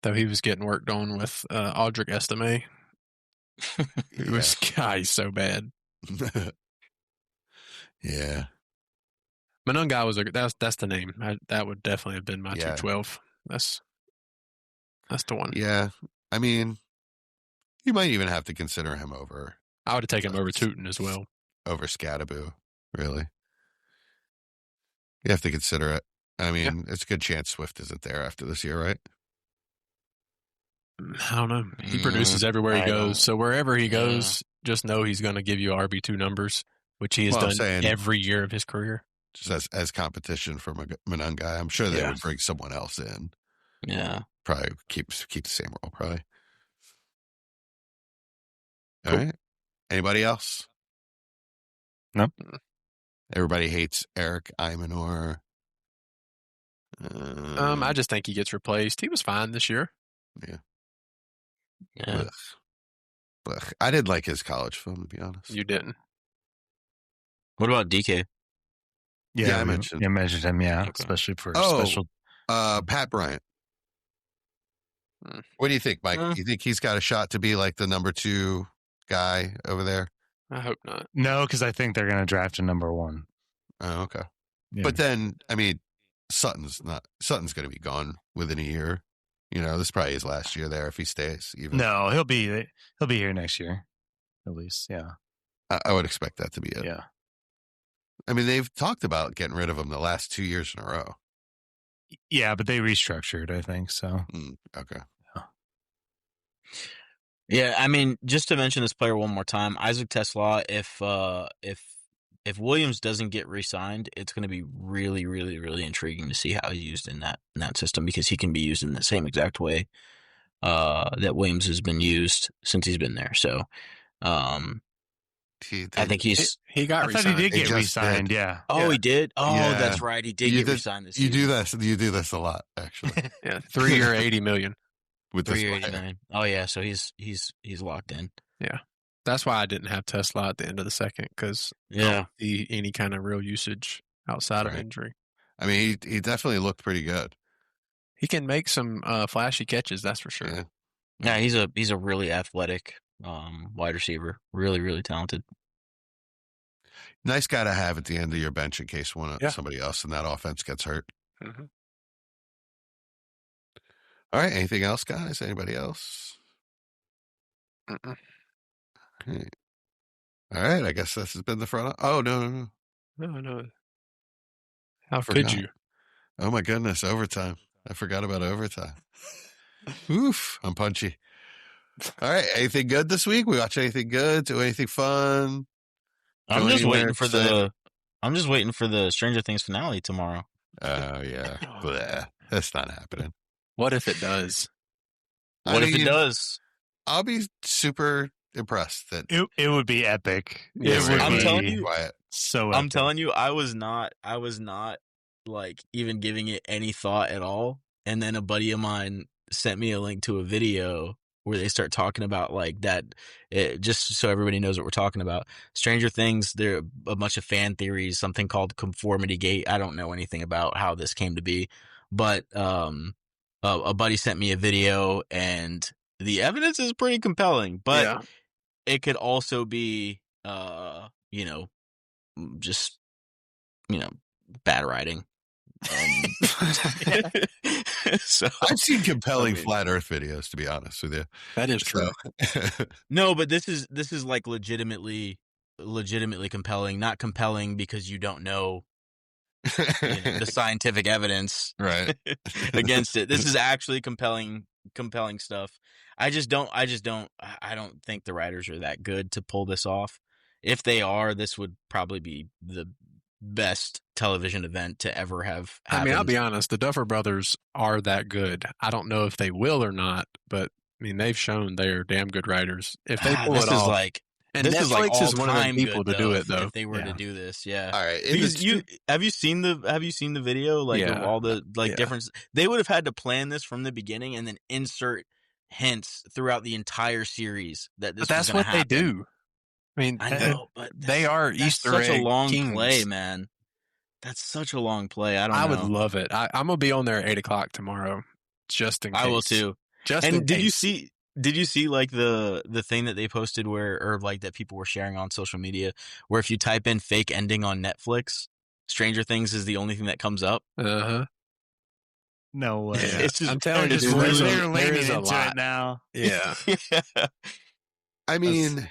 Speaker 3: Though he was getting worked on with Audric Estime. He's so bad.
Speaker 2: Yeah.
Speaker 3: Manungai was that's the name. That would definitely have been my 212. That's the one.
Speaker 2: Yeah. I mean, you might even have to consider him over.
Speaker 3: I would have taken him over Tootin as well.
Speaker 2: Over Scadaboo, really. You have to consider it. I mean, it's a good chance Swift isn't there after this year, right?
Speaker 3: I don't know. He produces everywhere he goes. So wherever he goes, just know he's going to give you RB2 numbers, which he has done every year of his career.
Speaker 2: Just as competition for Manungai. I'm sure they would bring someone else in.
Speaker 5: Yeah.
Speaker 2: Probably keep the same role, probably.
Speaker 3: Cool.
Speaker 2: All right. Anybody else?
Speaker 4: Nope.
Speaker 2: Everybody hates Eric Imanor.
Speaker 3: I just think he gets replaced. He was fine this year.
Speaker 2: Yeah.
Speaker 5: Yeah.
Speaker 2: Ugh. I did like his college film, to be honest.
Speaker 3: You didn't.
Speaker 5: What about DK?
Speaker 2: Yeah, I mentioned
Speaker 4: him. Yeah,
Speaker 5: Okay.
Speaker 4: especially for special.
Speaker 2: Pat Bryant. What do you think, Mike? Do you think he's got a shot to be like the number 2 guy over there?
Speaker 3: I hope not.
Speaker 4: No, because I think they're going to draft a number 1.
Speaker 2: Oh, okay.
Speaker 4: Yeah.
Speaker 2: But then, I mean, Sutton's going to be gone within a year. You know, this is probably his last year there if he stays. Even
Speaker 4: no, he'll be here next year, at least. Yeah,
Speaker 2: I would expect that to be it.
Speaker 4: Yeah.
Speaker 2: I mean, they've talked about getting rid of him the last 2 years in a row.
Speaker 4: Yeah, but they restructured, I think so.
Speaker 2: Okay.
Speaker 5: Yeah, I mean, just to mention this player one more time, Isaac Tesla. If Williams doesn't get re-signed, it's going to be really, really, really intriguing to see how he's used in that system, because he can be used in the same exact way that Williams has been used since he's been there. So, I think he
Speaker 3: got
Speaker 4: I
Speaker 3: re-signed.
Speaker 4: thought he did get re-signed. Yeah.
Speaker 5: Oh, he did. Oh,
Speaker 2: Yeah.
Speaker 5: that's right. He did get re-signed this
Speaker 2: You
Speaker 5: season.
Speaker 2: do this a lot, actually.
Speaker 3: Yeah, 3-year, $80 million.
Speaker 2: With this player.
Speaker 5: 389. Oh yeah, so he's locked in.
Speaker 3: Yeah, that's why I didn't have Tesla at the end of the second, because I don't see any kind of real usage outside of injury.
Speaker 2: I mean, he definitely looked pretty good.
Speaker 3: He can make some flashy catches, that's for sure.
Speaker 5: Yeah, he's a really athletic wide receiver. Really, really talented.
Speaker 2: Nice guy to have at the end of your bench in case somebody else in that offense gets hurt.
Speaker 3: Mm-hmm.
Speaker 2: All right. Anything else, guys? Anybody else?
Speaker 3: Mm-mm.
Speaker 2: Okay. All right. I guess this has been the front. Oh, no.
Speaker 3: No. How could you?
Speaker 2: Oh, my goodness. Overtime. I forgot about overtime. Oof. I'm punchy. All right. Anything good this week? We watch anything good? Do anything fun?
Speaker 5: I'm just waiting for the Stranger Things finale tomorrow.
Speaker 2: Oh, yeah. Bleh. That's not happening.
Speaker 3: What if it does?
Speaker 5: What if it does?
Speaker 2: I'll be super impressed that
Speaker 4: it would be epic.
Speaker 5: I'm telling you,
Speaker 4: so
Speaker 5: I'm
Speaker 4: epic.
Speaker 5: telling you, I was not like even giving it any thought at all. And then a buddy of mine sent me a link to a video where they start talking about like that. Just so everybody knows what we're talking about. Stranger Things, there are a bunch of fan theories, something called conformity gate. I don't know anything about how this came to be, but a buddy sent me a video, and the evidence is pretty compelling, but it could also be, just, bad writing. So
Speaker 2: I've seen compelling flat Earth videos, to be honest with you.
Speaker 3: That is true.
Speaker 5: No, but this is like legitimately compelling. Not compelling because you don't know the scientific evidence
Speaker 2: Right.
Speaker 5: against it. This is actually compelling stuff. I don't think the writers are that good to pull this off. If they are, this would probably be the best television event to ever have happened.
Speaker 3: I mean, I'll be honest, the Duffer Brothers are that good. I don't know if they will or not, but I mean, they've shown they're damn good writers. If they pull
Speaker 5: this
Speaker 3: it
Speaker 5: is
Speaker 3: off,
Speaker 5: like
Speaker 3: and
Speaker 5: this
Speaker 3: Netflix
Speaker 5: is like
Speaker 3: is one of the
Speaker 5: all-time
Speaker 3: people
Speaker 5: good,
Speaker 3: to do it, though.
Speaker 5: if they were to do this, yeah.
Speaker 2: All right.
Speaker 5: Because have you seen the video, like of all the different, they would have had to plan this from the beginning and then insert hints throughout the entire series that this
Speaker 3: But that's
Speaker 5: was
Speaker 3: what
Speaker 5: happen.
Speaker 3: they do. I mean,
Speaker 5: I know, but
Speaker 3: they are
Speaker 5: that's
Speaker 3: Easter
Speaker 5: such
Speaker 3: egg
Speaker 5: a long
Speaker 3: kings.
Speaker 5: play, man. That's such a long play. I
Speaker 3: would love it. I'm gonna be on there at 8:00 tomorrow, just in case.
Speaker 5: I will too.
Speaker 3: Just
Speaker 5: and
Speaker 3: in
Speaker 5: did
Speaker 3: case.
Speaker 5: you see like the thing that they posted or like that people were sharing on social media, where if you type in fake ending on Netflix, Stranger Things is the only thing that comes up?
Speaker 3: Uh-huh.
Speaker 4: No way.
Speaker 3: Yeah.
Speaker 5: It's just,
Speaker 3: I'm telling you,
Speaker 5: it's
Speaker 3: dude,
Speaker 5: really-
Speaker 4: They're
Speaker 3: there
Speaker 4: leaning
Speaker 3: is a
Speaker 4: into
Speaker 3: lot.
Speaker 4: it now.
Speaker 3: Yeah.
Speaker 2: I mean,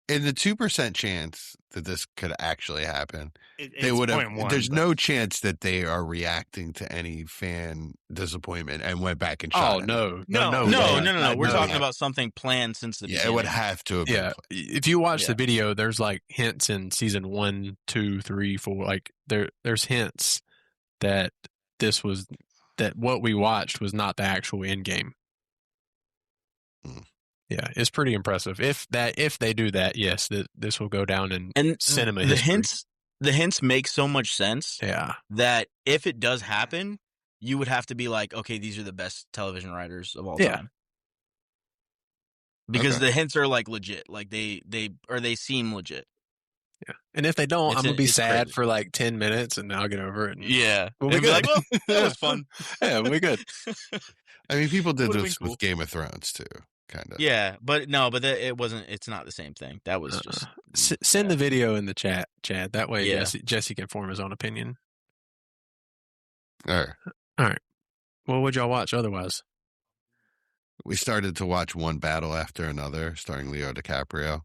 Speaker 2: in the 2% chance that this could actually happen, they would have.
Speaker 4: 0.1,
Speaker 2: There's
Speaker 4: but-
Speaker 2: no chance that they are reacting to any fan disappointment and went back and shot
Speaker 3: Oh
Speaker 2: it.
Speaker 3: no.
Speaker 5: No. We're
Speaker 2: No,
Speaker 5: talking
Speaker 2: yeah.
Speaker 5: about something planned since the
Speaker 2: Yeah,
Speaker 5: beginning.
Speaker 2: it would have to have been.
Speaker 3: Yeah,
Speaker 2: planned.
Speaker 3: if you watch
Speaker 5: Yeah.
Speaker 3: the video, there's like hints in season 1, 2, 3, 4. Like there's hints that what we watched was not the actual end game.
Speaker 2: Hmm.
Speaker 3: Yeah, it's pretty impressive. If they do that, yes, this will go down in
Speaker 5: And
Speaker 3: cinema
Speaker 5: the
Speaker 3: history.
Speaker 5: hints make so much sense
Speaker 3: Yeah,
Speaker 5: that if it does happen, you would have to be like, okay, these are the best television writers of all
Speaker 3: Yeah.
Speaker 5: time. Because
Speaker 2: Okay.
Speaker 5: the hints are like legit, like they seem legit.
Speaker 3: yeah. And if they don't,
Speaker 5: It's
Speaker 3: I'm gonna be
Speaker 5: it's
Speaker 3: sad
Speaker 5: crazy.
Speaker 3: for like 10 minutes, and then I'll get over it. And
Speaker 5: Yeah,
Speaker 3: We'll be
Speaker 5: and be like,
Speaker 3: good.
Speaker 5: well, that was fun.
Speaker 3: Yeah, we'll be good.
Speaker 2: I mean, people did
Speaker 5: Would've
Speaker 2: this
Speaker 5: been
Speaker 2: with Game of Thrones too, kind of.
Speaker 5: Yeah, but no, but it wasn't. It's not the same thing. That was just
Speaker 3: Send the video in the chat, Chad. That way,
Speaker 5: Yeah.
Speaker 3: Jesse can form his own opinion.
Speaker 2: All right.
Speaker 3: What would y'all watch otherwise?
Speaker 2: We started to watch one battle after another, starring Leo DiCaprio.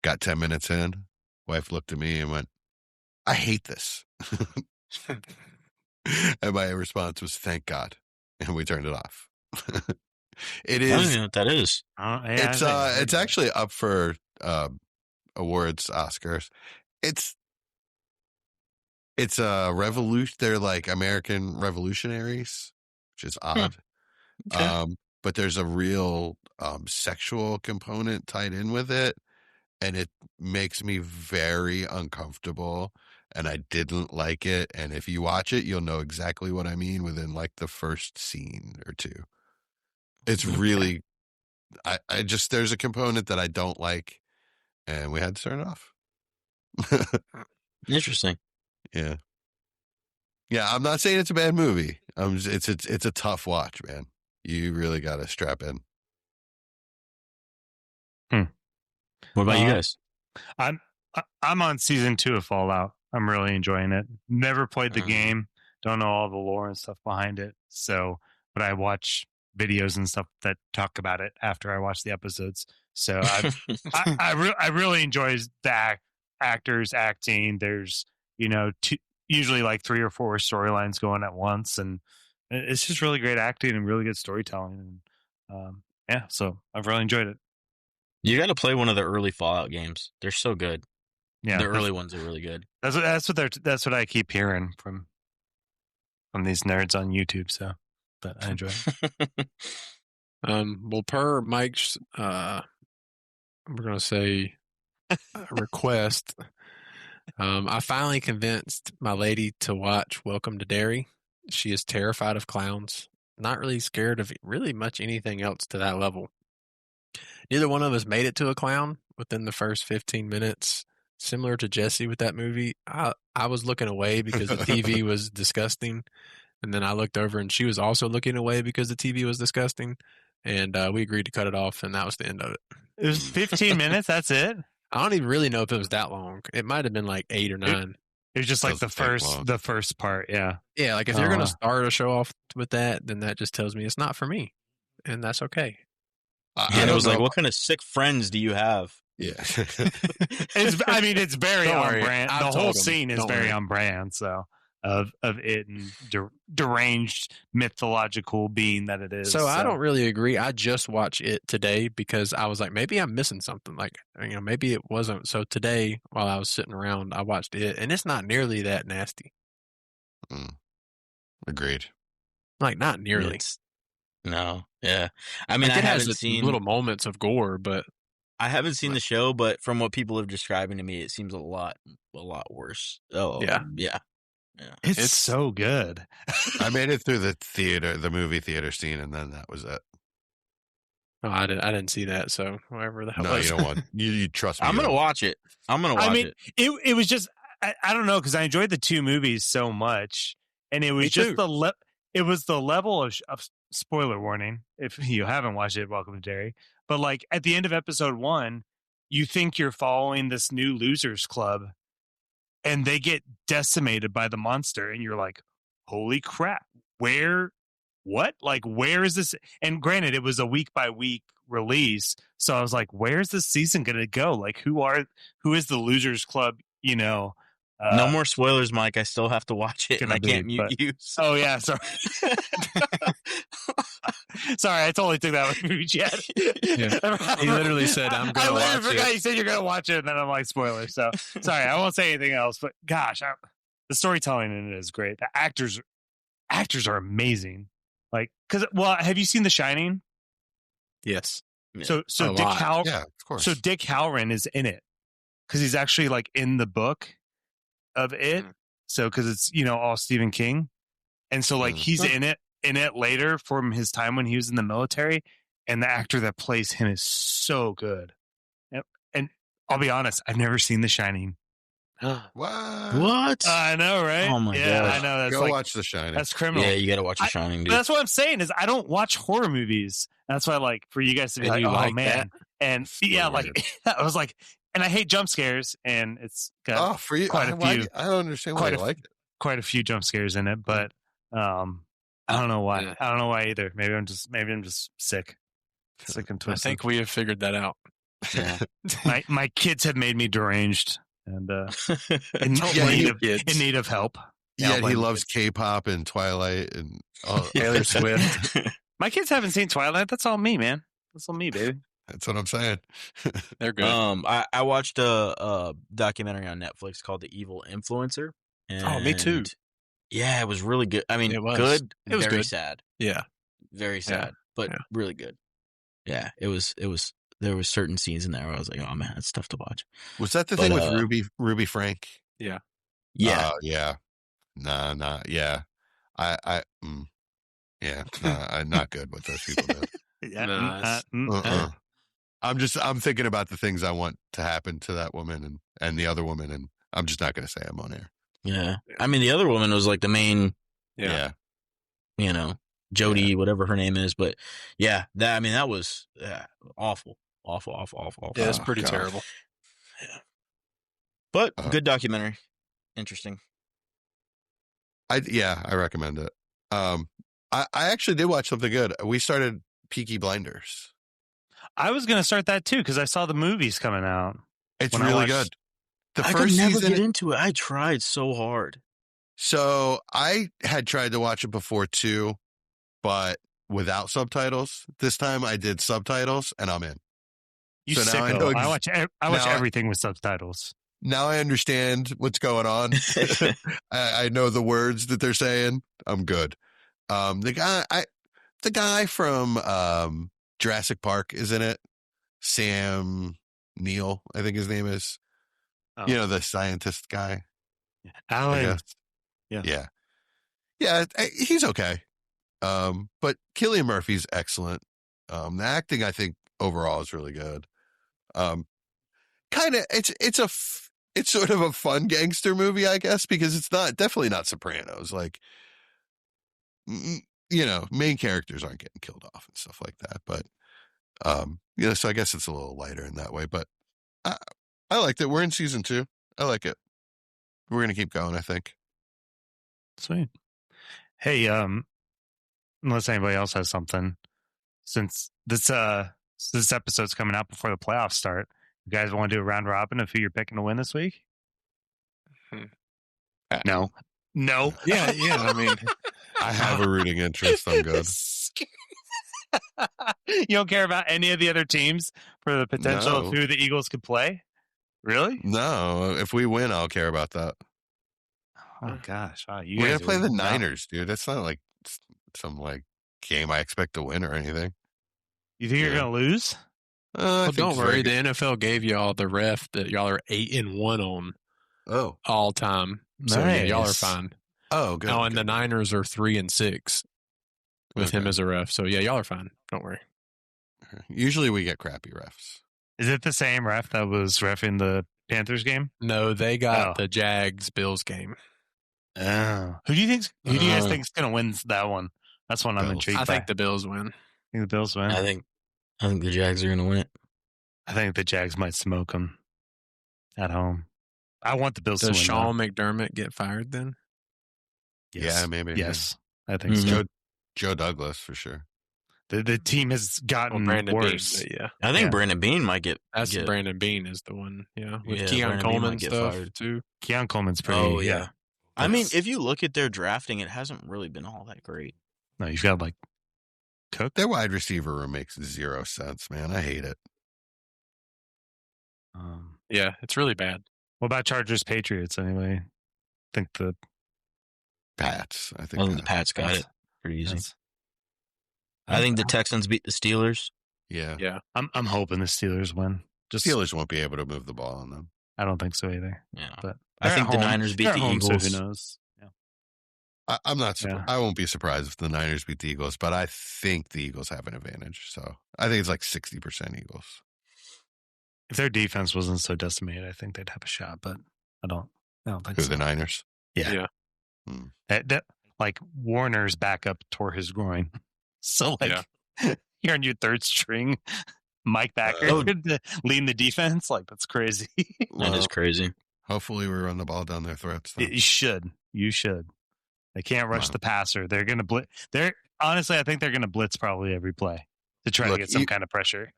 Speaker 2: Got 10 minutes in. Wife looked at me and went, "I hate this." And my response was, "Thank God." And we turned it off. It
Speaker 5: I don't
Speaker 2: is.
Speaker 5: even know what that is.
Speaker 2: It's actually up for awards, Oscars. It's a revolution. They're like American revolutionaries, which is odd.
Speaker 5: Okay.
Speaker 2: But there's a real sexual component tied in with it, and it makes me very uncomfortable, and I didn't like it. And if you watch it, you'll know exactly what I mean within like the first scene or two. It's really, I just, there's a component that I don't like, and we had to turn it off.
Speaker 5: Interesting.
Speaker 2: Yeah. I'm not saying it's a bad movie. It's a tough watch, man. You really got to strap in.
Speaker 5: What about you guys?
Speaker 4: I'm on season 2 of Fallout. I'm really enjoying it. Never played the game. Don't know all the lore and stuff behind it. So, but I watch videos and stuff that talk about it after I watch the episodes. So I really enjoy the actors acting. There's usually like 3 or 4 storylines going at once, and it's just really great acting and really good storytelling. And so I've really enjoyed it.
Speaker 5: You got to play one of the early Fallout games. They're so good.
Speaker 4: Yeah,
Speaker 5: The early ones are really good.
Speaker 4: That's what I keep hearing from these nerds on YouTube. So, but I enjoy it.
Speaker 3: Well, per Mike's, we're gonna say request. I finally convinced my lady to watch Welcome to Derry. She is terrified of clowns. Not really scared of really much anything else to that level. Neither one of us made it to a clown within the first 15 minutes. Similar to Jesse with that movie, I was looking away because the TV was disgusting. And then I looked over and she was also looking away because the TV was disgusting. And we agreed to cut it off, and that was the end of it.
Speaker 4: It was 15 minutes. That's it.
Speaker 3: I don't even really know if it was that long. It might have been like 8 or 9.
Speaker 4: It was just like
Speaker 2: Doesn't take long.
Speaker 4: the first part. Yeah.
Speaker 3: Yeah, like if you're going to start a show off with that, then that just tells me it's not for me. And that's okay.
Speaker 2: I
Speaker 5: And it
Speaker 2: don't
Speaker 5: was like,
Speaker 2: know.
Speaker 5: what kind of sick friends do you have?
Speaker 2: Yeah.
Speaker 4: It's very
Speaker 3: Don't
Speaker 4: on
Speaker 3: worry,
Speaker 4: brand.
Speaker 3: I've
Speaker 4: The whole
Speaker 3: told him.
Speaker 4: scene is
Speaker 3: Don't
Speaker 4: very
Speaker 3: worry.
Speaker 4: on brand. So of it and deranged mythological being that it is.
Speaker 3: So I don't really agree. I just watched it today because I was like, maybe I'm missing something. Like, maybe it wasn't. So today, while I was sitting around, I watched it, and it's not nearly that nasty.
Speaker 2: Agreed.
Speaker 3: Like, not nearly.
Speaker 5: No, yeah. I mean,
Speaker 3: Like,
Speaker 5: I
Speaker 3: it has
Speaker 5: haven't seen
Speaker 3: little moments of gore, but
Speaker 5: I haven't seen the show, but from what people are describing to me, it seems a lot worse. Oh,
Speaker 3: Yeah.
Speaker 5: yeah.
Speaker 4: It's so good.
Speaker 2: I made it through the movie theater scene, and then that was it.
Speaker 3: oh, I didn't see that. So whatever the hell.
Speaker 2: No, you don't want. You trust me.
Speaker 5: I'm gonna
Speaker 2: you
Speaker 5: watch it.
Speaker 4: It was just I don't know because I enjoyed the two movies so much, and it was
Speaker 3: Me
Speaker 4: just
Speaker 3: too.
Speaker 4: it was the level of spoiler warning if you haven't watched it. Welcome to Derry. But like at the end of episode 1, you think you're following this new losers club, and they get decimated by the monster, and you're like, "Holy crap! What? Like, where is this?" And granted, it was a week by week release, so I was like, "Where's this season going to go? Like, who is the losers club?
Speaker 5: No more spoilers, Mike. I still have to watch it, and I can't mute you. So.
Speaker 4: Oh yeah, sorry. Sorry, I totally took that with me, Chad.
Speaker 3: Yeah. He literally said, "I'm going to watch it."
Speaker 4: I forgot you said you're going to watch it, and then I'm like, spoilers. So sorry, I won't say anything else. But gosh, the storytelling in it is great. The actors are amazing. Like, have you seen The Shining?
Speaker 3: Yes.
Speaker 4: So
Speaker 3: A
Speaker 4: Dick
Speaker 3: lot.
Speaker 2: Yeah, of course.
Speaker 4: So Dick Halloran is in it because he's actually like in the book of it. So because it's all Stephen King, and so like he's in it later from his time when he was in the military, and the actor that plays him is so good. And I'll be honest, I've never seen The Shining.
Speaker 2: What?
Speaker 4: I know, right?
Speaker 5: Oh my
Speaker 4: god!
Speaker 5: gosh.
Speaker 4: I know. That's
Speaker 2: Go watch The Shining.
Speaker 4: That's criminal.
Speaker 5: Yeah, you got to watch The Shining, dude.
Speaker 4: That's what I'm saying is I don't watch horror movies. That's why, like, for you guys to be
Speaker 3: And
Speaker 4: like,
Speaker 3: you
Speaker 4: oh
Speaker 3: like
Speaker 4: man, and yeah, like I was like, and I hate jump scares, and it's got
Speaker 2: for you,
Speaker 4: quite a few.
Speaker 2: I don't understand why you like it.
Speaker 4: Quite a few jump scares in it, but I don't know why.
Speaker 3: Yeah.
Speaker 4: I don't know why either. Maybe I'm just sick and
Speaker 3: I
Speaker 4: twisted.
Speaker 3: think we have figured that out.
Speaker 5: Yeah.
Speaker 4: my kids have made me deranged and in need of help.
Speaker 2: Yeah, he loves K-pop and Twilight and
Speaker 3: Taylor Swift.
Speaker 4: My kids haven't seen Twilight. That's all me, man. That's all me, baby.
Speaker 2: That's what I'm saying.
Speaker 3: They're good.
Speaker 5: I watched a documentary on Netflix called The Evil Influencer.
Speaker 3: Oh, me too.
Speaker 5: Yeah, it was really good. I mean,
Speaker 3: It was.
Speaker 5: good.
Speaker 3: It was
Speaker 5: very
Speaker 3: good.
Speaker 5: sad.
Speaker 3: Yeah.
Speaker 5: Very sad, but really good. Yeah, it was. There was certain scenes in there where I was like, oh man, it's tough to watch.
Speaker 2: Was that the thing with Ruby Frank?
Speaker 3: Yeah.
Speaker 5: Yeah.
Speaker 2: Yeah. Nah. Yeah. I'm not good with those people. I'm thinking about the things I want to happen to that woman and the other woman, and I'm just not going to say I'm on air.
Speaker 5: Yeah. I mean, the other woman was like the main,
Speaker 2: Yeah.
Speaker 5: Jody, whatever her name is. But yeah, that was awful.
Speaker 3: Yeah, it's pretty terrible.
Speaker 5: Yeah. But good documentary. Interesting.
Speaker 2: I recommend it. I actually did watch something good. We started Peaky Blinders.
Speaker 4: I was going to start that too because I saw the movies coming out.
Speaker 2: It's really good.
Speaker 5: I could never get into it. I tried so hard.
Speaker 2: So I had tried to watch it before too, but without subtitles. This time I did subtitles, and I'm in.
Speaker 4: You sicko. I watch everything with subtitles.
Speaker 2: Now I understand what's going on. I know the words that they're saying. I'm good. The guy from Jurassic Park is in it. Sam Neill, I think his name is. Oh. The scientist guy.
Speaker 4: Alan.
Speaker 2: Yeah. He's okay. But Cillian Murphy's excellent. The acting, I think, overall is really good. It's sort of a fun gangster movie, I guess, because it's definitely not Sopranos. Like, main characters aren't getting killed off and stuff like that. But, so I guess it's a little lighter in that way. But I liked it. We're in season 2. I like it. We're going to keep going, I think.
Speaker 4: Sweet. Hey, unless anybody else has something, since this episode's coming out before the playoffs start, You guys want to do a round robin of who you're picking to win this week? No.
Speaker 3: Yeah. I mean,
Speaker 2: I have a rooting interest. I'm good.
Speaker 4: You don't care about any of the other teams for the potential
Speaker 2: No.
Speaker 4: of who the Eagles could play? Really?
Speaker 2: No, if we win, I'll care about that.
Speaker 4: Oh gosh, wow,
Speaker 2: We're gonna play the Niners, dude. That's not like some like game I expect to win or anything.
Speaker 4: You think you're gonna lose?
Speaker 2: I
Speaker 3: well,
Speaker 2: think
Speaker 3: don't
Speaker 2: it's
Speaker 3: worry.
Speaker 2: very
Speaker 3: The
Speaker 2: good.
Speaker 3: NFL gave y'all the ref that y'all are 8-1 on
Speaker 2: Oh,
Speaker 3: all time. So yeah, y'all are
Speaker 4: Nice.
Speaker 3: fine.
Speaker 2: oh, good.
Speaker 3: Oh, and the
Speaker 2: good.
Speaker 3: Niners are 3-6 with him
Speaker 2: Okay.
Speaker 3: as a ref. So yeah, y'all are fine. Don't worry.
Speaker 2: Usually we get crappy refs.
Speaker 4: Is it the same ref that was reffing the Panthers game?
Speaker 3: No, they got
Speaker 4: Oh.
Speaker 3: the Jags Bills game.
Speaker 4: Oh, who do you guys think is gonna win that one? That's one I'm
Speaker 2: Bills.
Speaker 4: intrigued
Speaker 3: I
Speaker 4: by.
Speaker 3: think the Bills win.
Speaker 4: Think the Bills win.
Speaker 5: I think the Jags are going to win it.
Speaker 4: I think the Jags might smoke them at home. I want the Bills to
Speaker 3: Does
Speaker 4: win.
Speaker 3: Sean McDermott get fired then?
Speaker 4: though.
Speaker 2: Yeah, maybe.
Speaker 4: Yes, I think
Speaker 5: Mhm.
Speaker 4: so.
Speaker 2: Joe Douglas for sure.
Speaker 4: The team has
Speaker 3: Well,
Speaker 4: gotten
Speaker 3: Brandon
Speaker 4: worse.
Speaker 3: Bean. But yeah,
Speaker 5: I think
Speaker 4: Yeah.
Speaker 5: Brandon Bean might get.
Speaker 3: that's
Speaker 5: get
Speaker 3: Brandon Bean is the one. Yeah, with
Speaker 5: Yeah,
Speaker 3: Keon
Speaker 5: Brandon Bean
Speaker 3: Coleman
Speaker 5: might get
Speaker 3: stuff
Speaker 5: fired.
Speaker 3: too.
Speaker 4: Keon Coleman's pretty.
Speaker 5: Oh,
Speaker 4: yeah.
Speaker 5: yeah. I mean,
Speaker 4: That's-
Speaker 5: if you look at their drafting, it hasn't really been all that great.
Speaker 4: No, you've got like Cook.
Speaker 2: Their wide receiver room makes zero sense, man. I hate it.
Speaker 3: Yeah, it's really bad.
Speaker 4: What about Chargers Patriots anyway? I think the
Speaker 2: Pats. I think.
Speaker 5: I think the Pats got
Speaker 4: Pats.
Speaker 5: it pretty easy.
Speaker 4: that's-
Speaker 5: I think the Texans beat the Steelers.
Speaker 2: Yeah.
Speaker 3: Yeah,
Speaker 4: I'm hoping the Steelers win. Just
Speaker 2: Steelers won't be able to move the ball on them.
Speaker 4: I don't think so either.
Speaker 5: Yeah,
Speaker 4: But
Speaker 5: I
Speaker 4: they're
Speaker 5: think
Speaker 4: at
Speaker 5: the
Speaker 4: home.
Speaker 5: Niners beat
Speaker 4: They're
Speaker 5: the
Speaker 4: at home, so
Speaker 5: Eagles.
Speaker 4: who knows? Yeah.
Speaker 2: I'm not.
Speaker 4: Yeah.
Speaker 2: I won't be surprised if the Niners beat the Eagles, but I think the Eagles have an advantage. So I think it's like 60% Eagles.
Speaker 4: If their defense wasn't so decimated, I think they'd have a shot. But I don't think
Speaker 2: Who
Speaker 4: so.
Speaker 2: the Niners?
Speaker 4: Yeah.
Speaker 3: Yeah.
Speaker 4: That like Warner's backup tore his groin. So like you're on your third string, Mike Backer
Speaker 5: Oh.
Speaker 4: leading the defense. Like that's crazy.
Speaker 5: That is crazy.
Speaker 2: Hopefully, we run the ball down their throats. Then.
Speaker 4: You should. They can't rush
Speaker 2: Wow.
Speaker 4: the passer. They're going to blitz. Honestly, I think they're going to blitz probably every play to try
Speaker 2: Look,
Speaker 4: to get some kind of pressure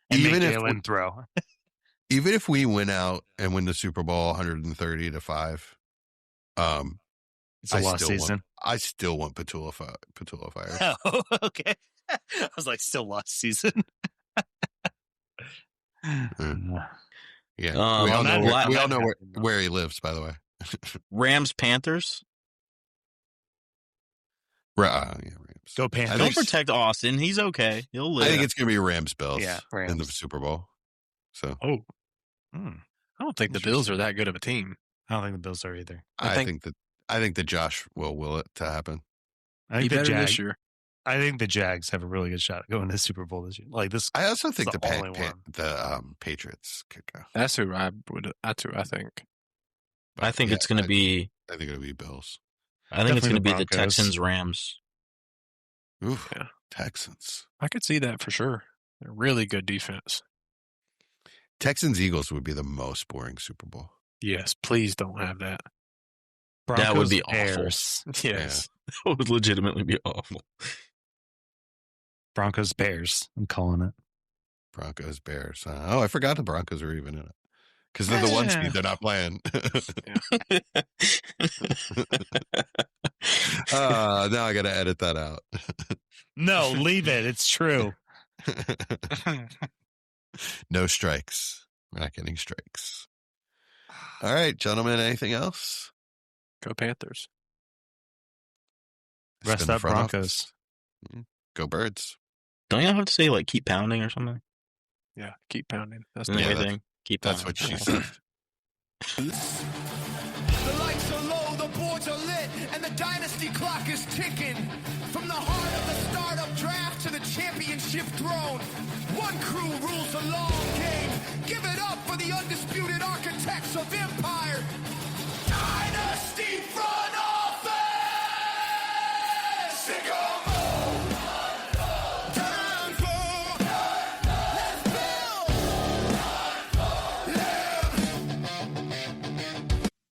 Speaker 4: and
Speaker 2: even
Speaker 4: make
Speaker 2: if
Speaker 4: Jalen throw.
Speaker 2: Even if we win out and win the Super Bowl 130-5,
Speaker 4: It's a lost season.
Speaker 2: I still want Petula fired.
Speaker 4: Oh, okay. I was like, still lost season.
Speaker 2: Yeah,
Speaker 5: Um,
Speaker 2: we all
Speaker 5: on
Speaker 2: know,
Speaker 5: that
Speaker 2: we all
Speaker 4: last-
Speaker 2: know where he lives. By the way,
Speaker 5: Rams Panthers.
Speaker 2: Yeah, Rams.
Speaker 4: Go
Speaker 2: I
Speaker 4: Panthers.
Speaker 5: Don't
Speaker 2: think-
Speaker 5: protect Austin. He's okay. He'll live.
Speaker 2: I think it's going to be Rams Bills
Speaker 4: Yeah,
Speaker 2: in the
Speaker 4: Rams.
Speaker 2: Super Bowl. So
Speaker 3: Oh,
Speaker 4: Hmm.
Speaker 3: I don't think the Bills are that good of a team.
Speaker 4: I don't think the Bills are either.
Speaker 2: I
Speaker 5: think-
Speaker 2: think that Josh will it to happen.
Speaker 4: I
Speaker 3: He
Speaker 4: think the
Speaker 3: better this
Speaker 4: Jags.
Speaker 3: year.
Speaker 4: I think the Jags have a really good shot at going to the Super Bowl this year. Like this.
Speaker 2: I also think
Speaker 4: the only one.
Speaker 2: the Patriots could go.
Speaker 3: That's who I would. That's who I think.
Speaker 2: But
Speaker 5: I think
Speaker 2: yeah,
Speaker 5: it's going to be.
Speaker 2: I think it'll be Bills.
Speaker 5: I think it's
Speaker 4: Definitely
Speaker 5: going to
Speaker 4: the
Speaker 5: be the
Speaker 4: Broncos.
Speaker 5: Texans Rams.
Speaker 2: Oof,
Speaker 3: Yeah.
Speaker 2: Texans.
Speaker 3: I could see that for sure. They're really good defense.
Speaker 2: Texans Eagles would be the most boring Super Bowl.
Speaker 3: Yes, please don't have that.
Speaker 5: That would be
Speaker 4: Bears.
Speaker 3: Yes.
Speaker 5: That would legitimately be awful.
Speaker 4: Broncos Bears. I'm calling it.
Speaker 2: Broncos Bears. I forgot the Broncos are even in it because they're the one
Speaker 4: Yeah.
Speaker 2: seed. They're not playing. Now I got to edit that out.
Speaker 4: No, leave it. It's true.
Speaker 2: No strikes. We're not getting strikes. All right, gentlemen. Anything else?
Speaker 3: Go Panthers.
Speaker 4: Rest
Speaker 2: Spin the
Speaker 4: up
Speaker 2: front
Speaker 4: Broncos.
Speaker 2: office. Go Birds.
Speaker 5: Don't you have to say like keep pounding or something?
Speaker 3: Yeah, keep pounding. That's
Speaker 5: Isn't
Speaker 3: the
Speaker 5: that
Speaker 2: Yeah,
Speaker 5: your thing? Keep
Speaker 2: That's
Speaker 5: pounding.
Speaker 2: what she said.
Speaker 1: The lights are low, the boards are lit, and the dynasty clock is ticking. From the heart of the startup draft to the championship throne, one crew rules the long game. Give it up for the undisputed architects of empire.